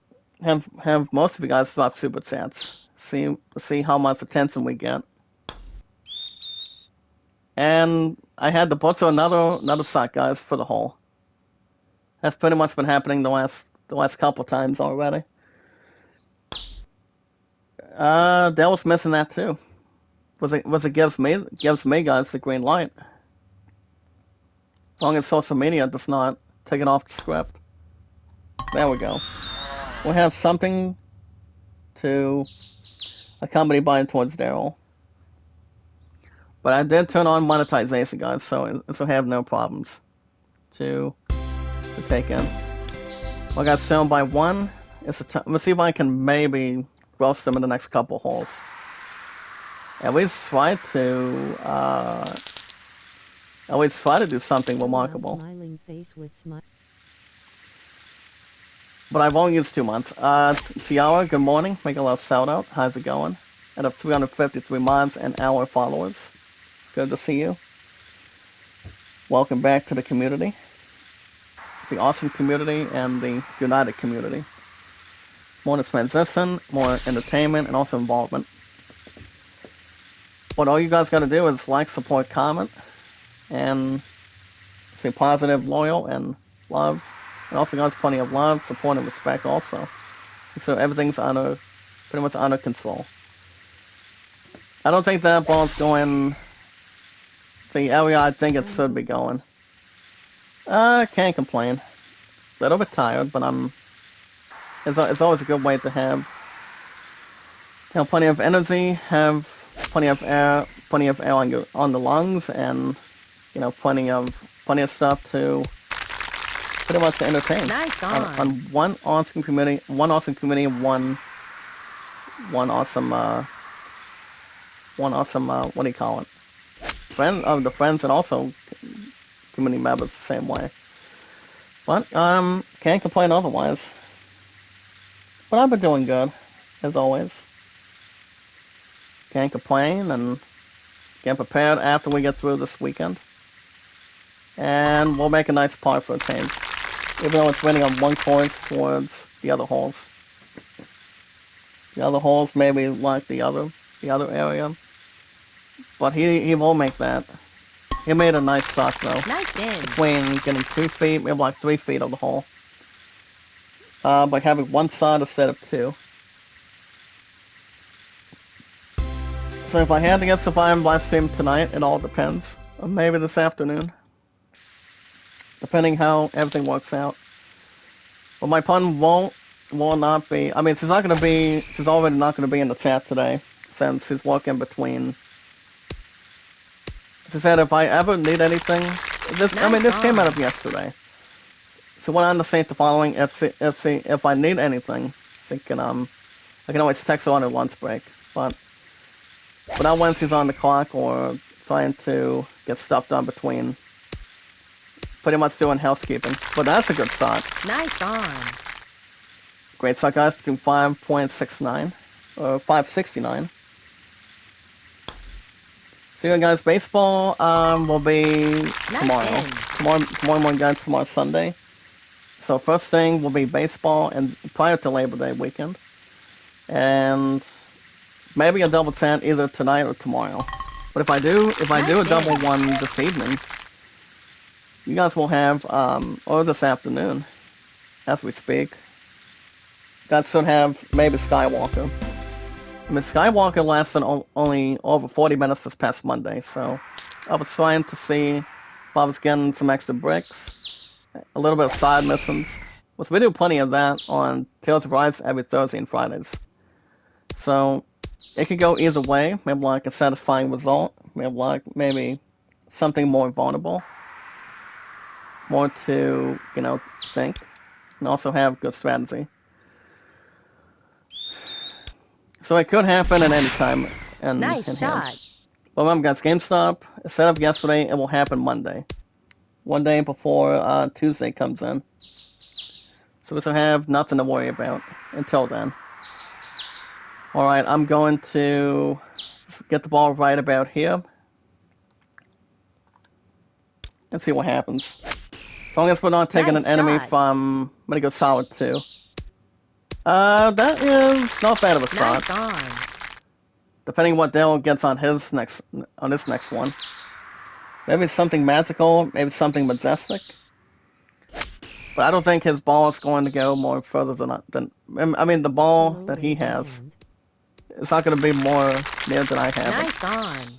have most of you guys drop super chats. See how much attention we get. And I had to butcher another site, guys, for the hole. That's pretty much been happening the last couple times already. Dell was missing that too. Was it gives me guys the green light. As long as social media does not take it off the script. There we go. We have something to accompany by towards Daryl. But I did turn on monetization, guys, so I have no problems to take in. I got sound by one. Let's see if I can maybe roast them in the next couple holes. At least try to do something remarkable. Smiling face with smile. But I've only used 2 months. Tiara, good morning. Make a love shout out. How's it going? Out of 353 mods and our followers. Good to see you. Welcome back to the community. The awesome community and the united community. More transition, more entertainment, and also involvement. But all you guys got to do is like, support, comment, and stay positive, loyal, and love. And also, guys, plenty of love, support, and respect also. So everything's pretty much under control. I don't think that ball's going the area I think it should be going. Can't complain. A little bit tired, but it's always a good way to have plenty of energy, have plenty of air on the lungs, and plenty of stuff to pretty much to entertain. Nice on one awesome community, one awesome what do you call it? The friends and also community members the same way. But can't complain otherwise. But I've been doing good, as always. Can't complain, and get prepared after we get through this weekend. And we'll make a nice par for a change. Even though it's winning on one course towards the other holes. The other holes maybe like the other area. But he will make that. He made a nice shot though. Nice in. Between getting 2 feet, maybe like 3 feet of the hole. By having one shot instead of 2. So if I had to guess if I'm live stream tonight, it all depends. Or maybe this afternoon. Depending how everything works out. But my pun will not be. I mean, she's already not gonna be in the chat today, since she's working between. She said if I ever need anything, this came out of yesterday. So went on to say the following: if I need anything, I can always text her on her lunch break. But not when she's on the clock or trying to get stuff done between. Pretty much doing housekeeping. But that's a good shot. Nice on. Great shot, guys, between 5.69 or 569. So yeah, guys, baseball will be tomorrow. Nice in. Tomorrow morning, guys. Tomorrow Sunday. So first thing will be baseball, and prior to Labor Day weekend, and maybe a double cent either tonight or tomorrow. But if I do a Nice double in. one this evening, you guys will have or this afternoon, as we speak. You guys should have maybe Skywalker. I mean, Skywalker lasted only over 40 minutes this past Monday, so I was trying to see if I was getting some extra bricks, a little bit of side missions, which we do plenty of that on Tales of Rise every Thursday and Fridays. So it could go either way, maybe like a satisfying result, maybe something more vulnerable, more to, think, and also have good strategy. So it could happen at any time in Nice hand. shot. But remember, guys, GameStop, instead of yesterday, it will happen Monday. One day before Tuesday comes in. So we should have nothing to worry about until then. Alright, I'm going to get the ball right about here. And see what happens. As long as we're not taking Nice an enemy shot. from... I'm gonna go solid 2. That is not bad of a shot. Nice on. Depending what Dale gets on this next one. Maybe something magical, maybe something majestic. But I don't think his ball is going to go more further than I mean, the ball that he has, it's not going to be more near than I have it. Nice on.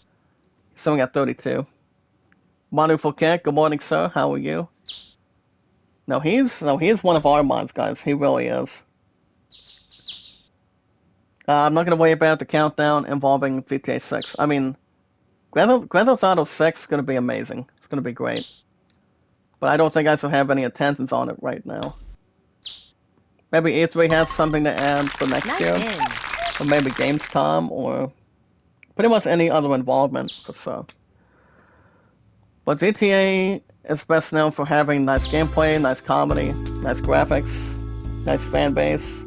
So we got 32. Manu Fouquet, good morning, sir. How are you? No, he's one of our mods, guys. He really is. I'm not going to worry about the countdown involving GTA 6. I mean, Grand Theft Auto 6 is going to be amazing. It's going to be great. But I don't think I should have any intentions on it right now. Maybe E3 has something to add for next year. Or maybe Gamescom, or pretty much any other involvement for sure. But GTA is best known for having nice gameplay, nice comedy, nice graphics, nice fan base.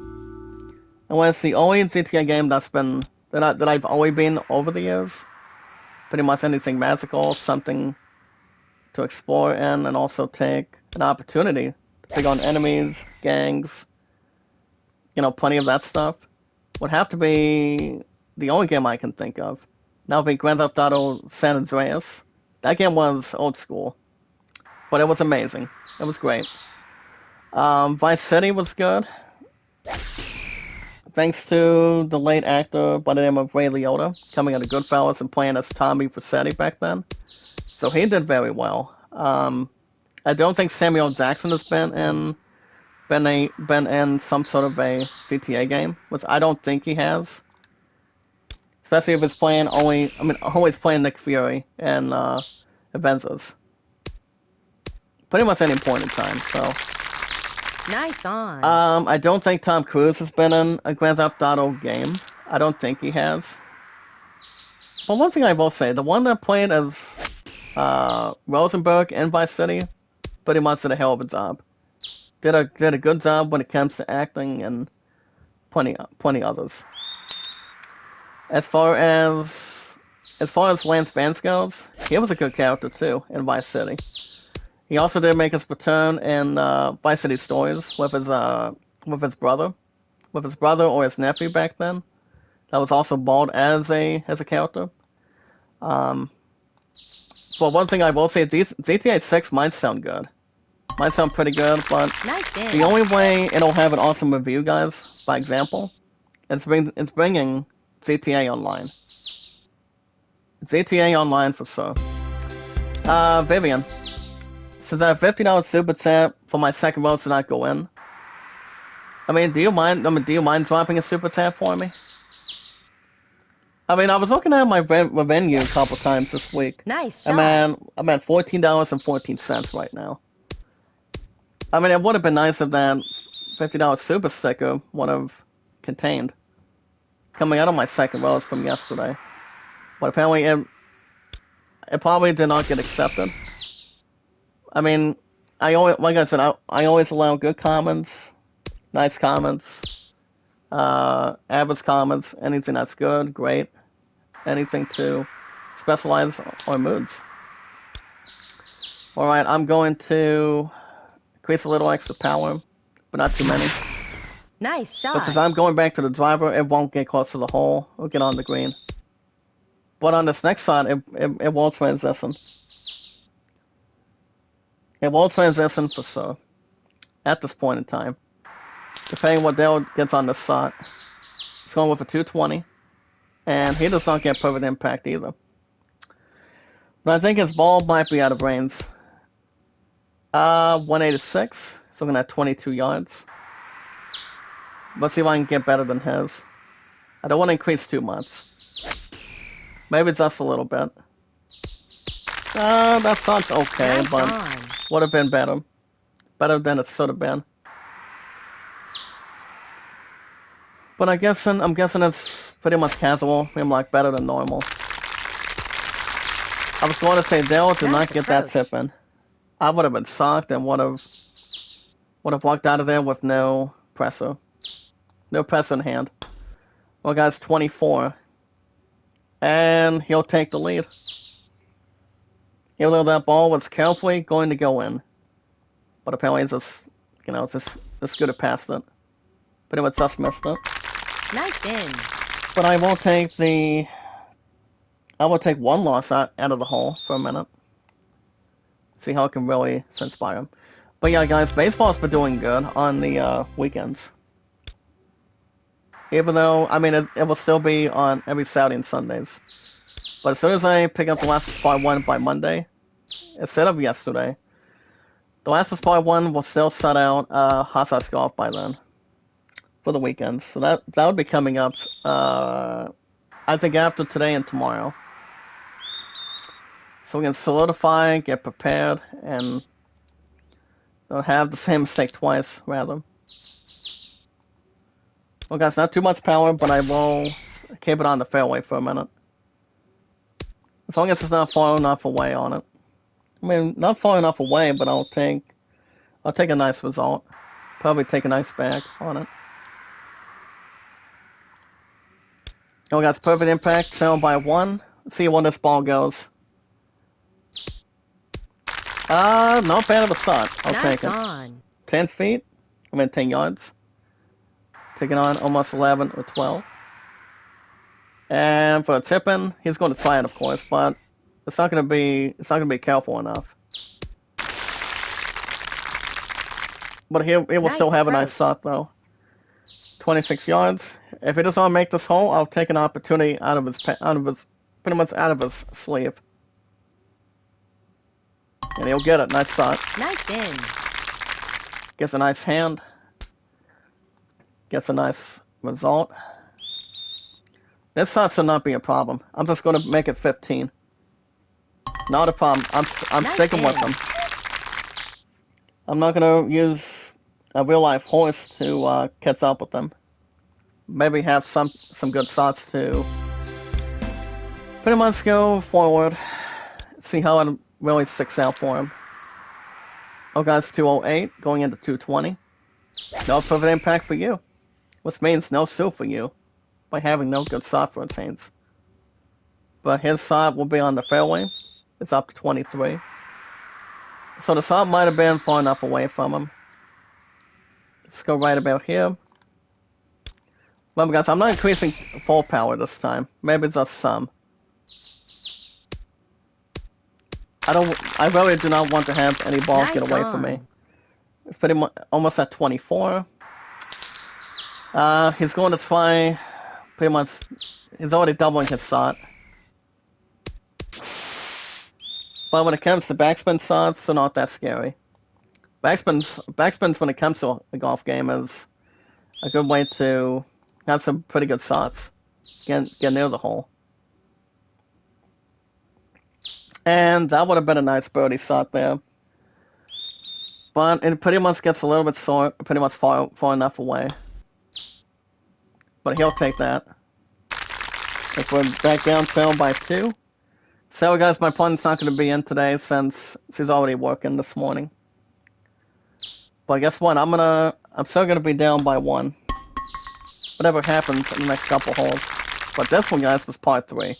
And when it's the only GTA game that I've always been over the years, pretty much anything magical, something to explore in, and also take an opportunity to take on enemies, gangs, plenty of that stuff, would have to be the only game I can think of. That would be Grand Theft Auto San Andreas. That game was old school, but it was amazing. It was great. Vice City was good. Thanks to the late actor by the name of Ray Liotta coming out of Goodfellas and playing as Tommy Vercetti back then. So he did very well. I don't think Samuel Jackson has been in some sort of a GTA game, which I don't think he has. Especially if it's playing always playing Nick Fury and Avengers. Pretty much any point in time, so. Nice on. I don't think Tom Cruise has been in a Grand Theft Auto game. I don't think he has. But one thing I will say, the one that played as Rosenberg in Vice City pretty much did a hell of a job. Did a good job when it comes to acting and plenty others. As far as Lance Vance goes, he was a good character too in Vice City. He also did make his return in Vice City Stories with his brother or his nephew back then. That was also bald as a character. But one thing I will say, GTA 6 might sound good. Might sound pretty good, but the only way it'll have an awesome review, guys, by example, it's bringing GTA Online. GTA Online for sure. Vivian, since I have $50 super chat for my second vote to not go in, do you mind dropping a super chat for me? I was looking at my revenue a couple times this week. Nice shot. I'm at $14.14 right now. It would have been nice if that $50 super sticker would have contained coming out of my second vote from yesterday. But apparently it probably did not get accepted. I always allow good comments, nice comments, average comments, anything that's good, great. Anything to specialize on moods. Alright, I'm going to increase a little extra power, but not too many. Nice But since shot. I'm going back to the driver, it won't get close to the hole or get on the green. But on this next shot, it will transition. It will transition for sure. At this point in time. Depending what Dale gets on this shot. He's going with a 220. And he does not get perfect impact either. But I think his ball might be out of range. 186. So looking at 22 yards. Let's see if I can get better than his. I don't want to increase too much. Maybe just a little bit. That sounds okay, Nice but on. would have been better. Better than it should have been. But I'm guessing it's pretty much casual. I'm like better than normal. I was going to say Dale did not get that tip in. I would have been shocked and would have walked out of there with no pressure. No pressure in hand. Well, guys, 24. And he'll take the lead. Even though that ball was carefully going to go in. But apparently it's just, it's just good to pass it. Pretty much just missed it. Nice in. But I will take one loss out of the hole for a minute. See how it can really inspire him. But yeah, guys, baseball's been doing good on the weekends. Even though, I mean, it will still be on every Saturday and Sundays. But as soon as I pick up the last Spy 1 by Monday, instead of yesterday, the last Spy 1 will still set out Hot Sauce Golf by then. For the weekends. So that would be coming up, I think after today and tomorrow. So we can solidify, get prepared, and don't have the same mistake twice, rather. Well, guys, not too much power, but I will keep it on the fairway for a minute. As long as it's not far enough away on it. I mean, not far enough away, but I'll take a nice result. Probably take a nice bag on it. Oh, guys, perfect impact, down by 1. Let's see where this ball goes. Not bad of a shot. I'll take it. On. 10 feet. 10 yards. Taking on almost 11 or 12. And for a tip-in, he's going to try it, of course, but it's not going to be careful enough. But he will still have a nice shot, though. 26 yards. If he does not make this hole, I'll take an opportunity out of his pretty much out of his sleeve. And he'll get it. Nice shot. Nice in. Gets a nice hand. Gets a nice result. This shot should not be a problem. I'm just going to make it 15. Not a problem. I'm sticking with them. I'm not going to use a real life horse to catch up with them. Maybe have some good shots to pretty much go forward. See how it really sticks out for him. Oh, guys, 208 going into 220. No perfect impact for you, which means no sue for you by having no good shot routines. But his shot will be on the fairway. It's up to 23. So the shot might have been far enough away from him. Let's go right about here. Remember, guys, I'm not increasing full power this time. Maybe just some. I really do not want to have any balls get away from me. It's pretty much almost at 24. He's going to try pretty much. He's already doubling his shot. But when it comes to backspin shots, they're not that scary. Backspins when it comes to a golf game is a good way to have some pretty good shots. Get near the hole. And that would have been a nice birdie shot there. But it pretty much gets a little bit short, pretty much far enough away. But he'll take that. If we're back down down by 2. So guys, my opponent's not going to be in today since he's already working this morning. But guess what? I'm still going to be down by 1. Whatever happens in the next couple holes. But this one, guys, was part 3.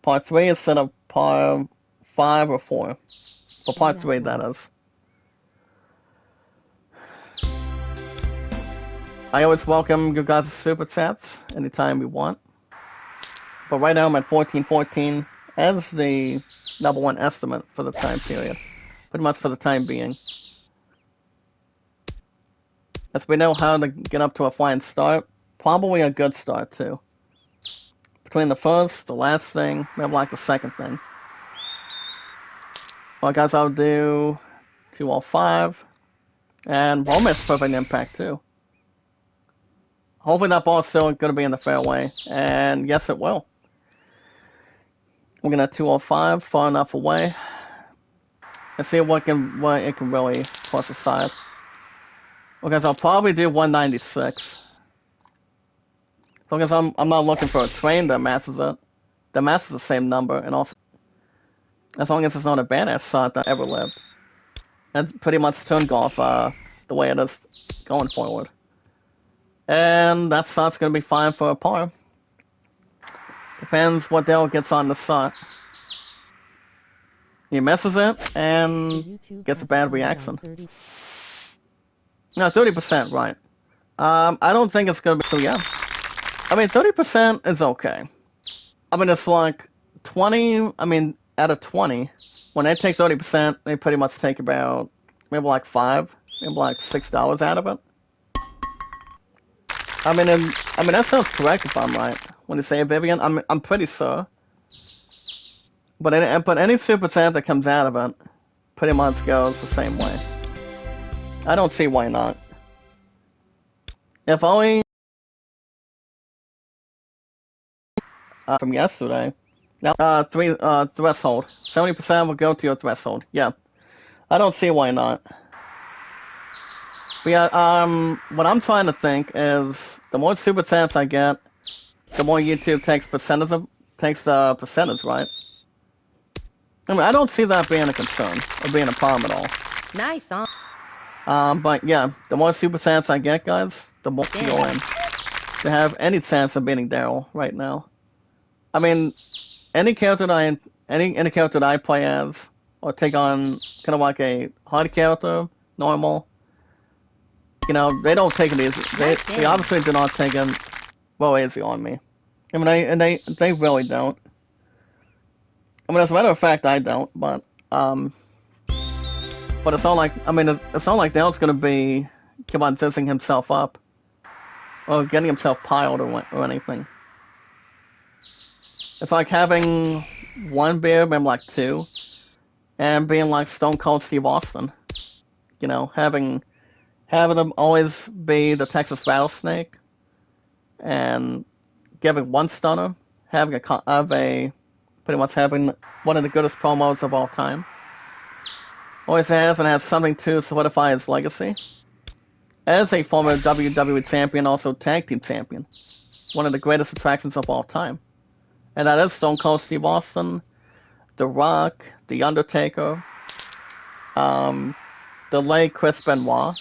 Part 3 instead of Part 5 or 4. For Part 3, that is. I always welcome you guys' super chats anytime you want. But right now I'm at 1414 as the #1 estimate for the time period. Pretty much for the time being. As we know how to get up to a flying start, probably a good start too. Between the first, the last thing, maybe like the second thing. Well guys, I'll do 205, and Romance Perfect Impact too. Hopefully that ball's still going to be in the fairway, and yes it will. We're going to 205, far enough away. And see what it can really toss aside. Because I'll probably do 196. Because I'm not looking for a train that matches it. That matches the same number, and also as long as it's not a badass shot that ever lived. That's pretty much turn golf the way it is going forward. And that shot's gonna be fine for a par. Depends what Dale gets on the shot. He misses it and gets a bad reaction. No, 30%, right. I don't think it's gonna be so, yeah. I mean, 30% is okay. I mean, it's like 20, I mean, out of 20, when they take 30%, they pretty much take about, maybe like $5, maybe like $6 out of it. I mean, that sounds correct if I'm right. When they say Vivian, I'm pretty sure. But any super chat that comes out of it, pretty much goes the same way. I don't see why not. If only from yesterday. Now, threshold. 70% will go to your threshold. Yeah. I don't see why not. But yeah, what I'm trying to think is the more super chats I get, the more YouTube takes the percentage, right? I mean, I don't see that being a concern or being a problem at all. Nice song. But yeah, the more super chats I get, guys, the more you'll in to have any chance of beating Daryl right now. I mean, any character that I play as or take on kind of like a hard character, normal, you know, they don't take it easy. They obviously do not take it well easy on me. I mean, they really don't. I mean, as a matter of fact, I don't. But it's not like it's not like Dale's gonna be keep on dissing himself up or getting himself piled or anything. It's like having one beer, maybe like two, and being like Stone Cold Steve Austin. You know, having them always be the Texas Rattlesnake, and giving one stunner, pretty much having one of the goodest promos of all time. Always has something to solidify his legacy. As a former WWE champion, also tag team champion, one of the greatest attractions of all time. And that is Stone Cold Steve Austin, The Rock, The Undertaker, the late Chris Benoit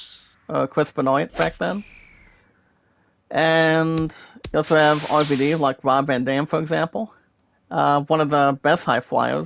back then. And you also have RVD, like Rob Van Dam, for example. One of the best high flyers.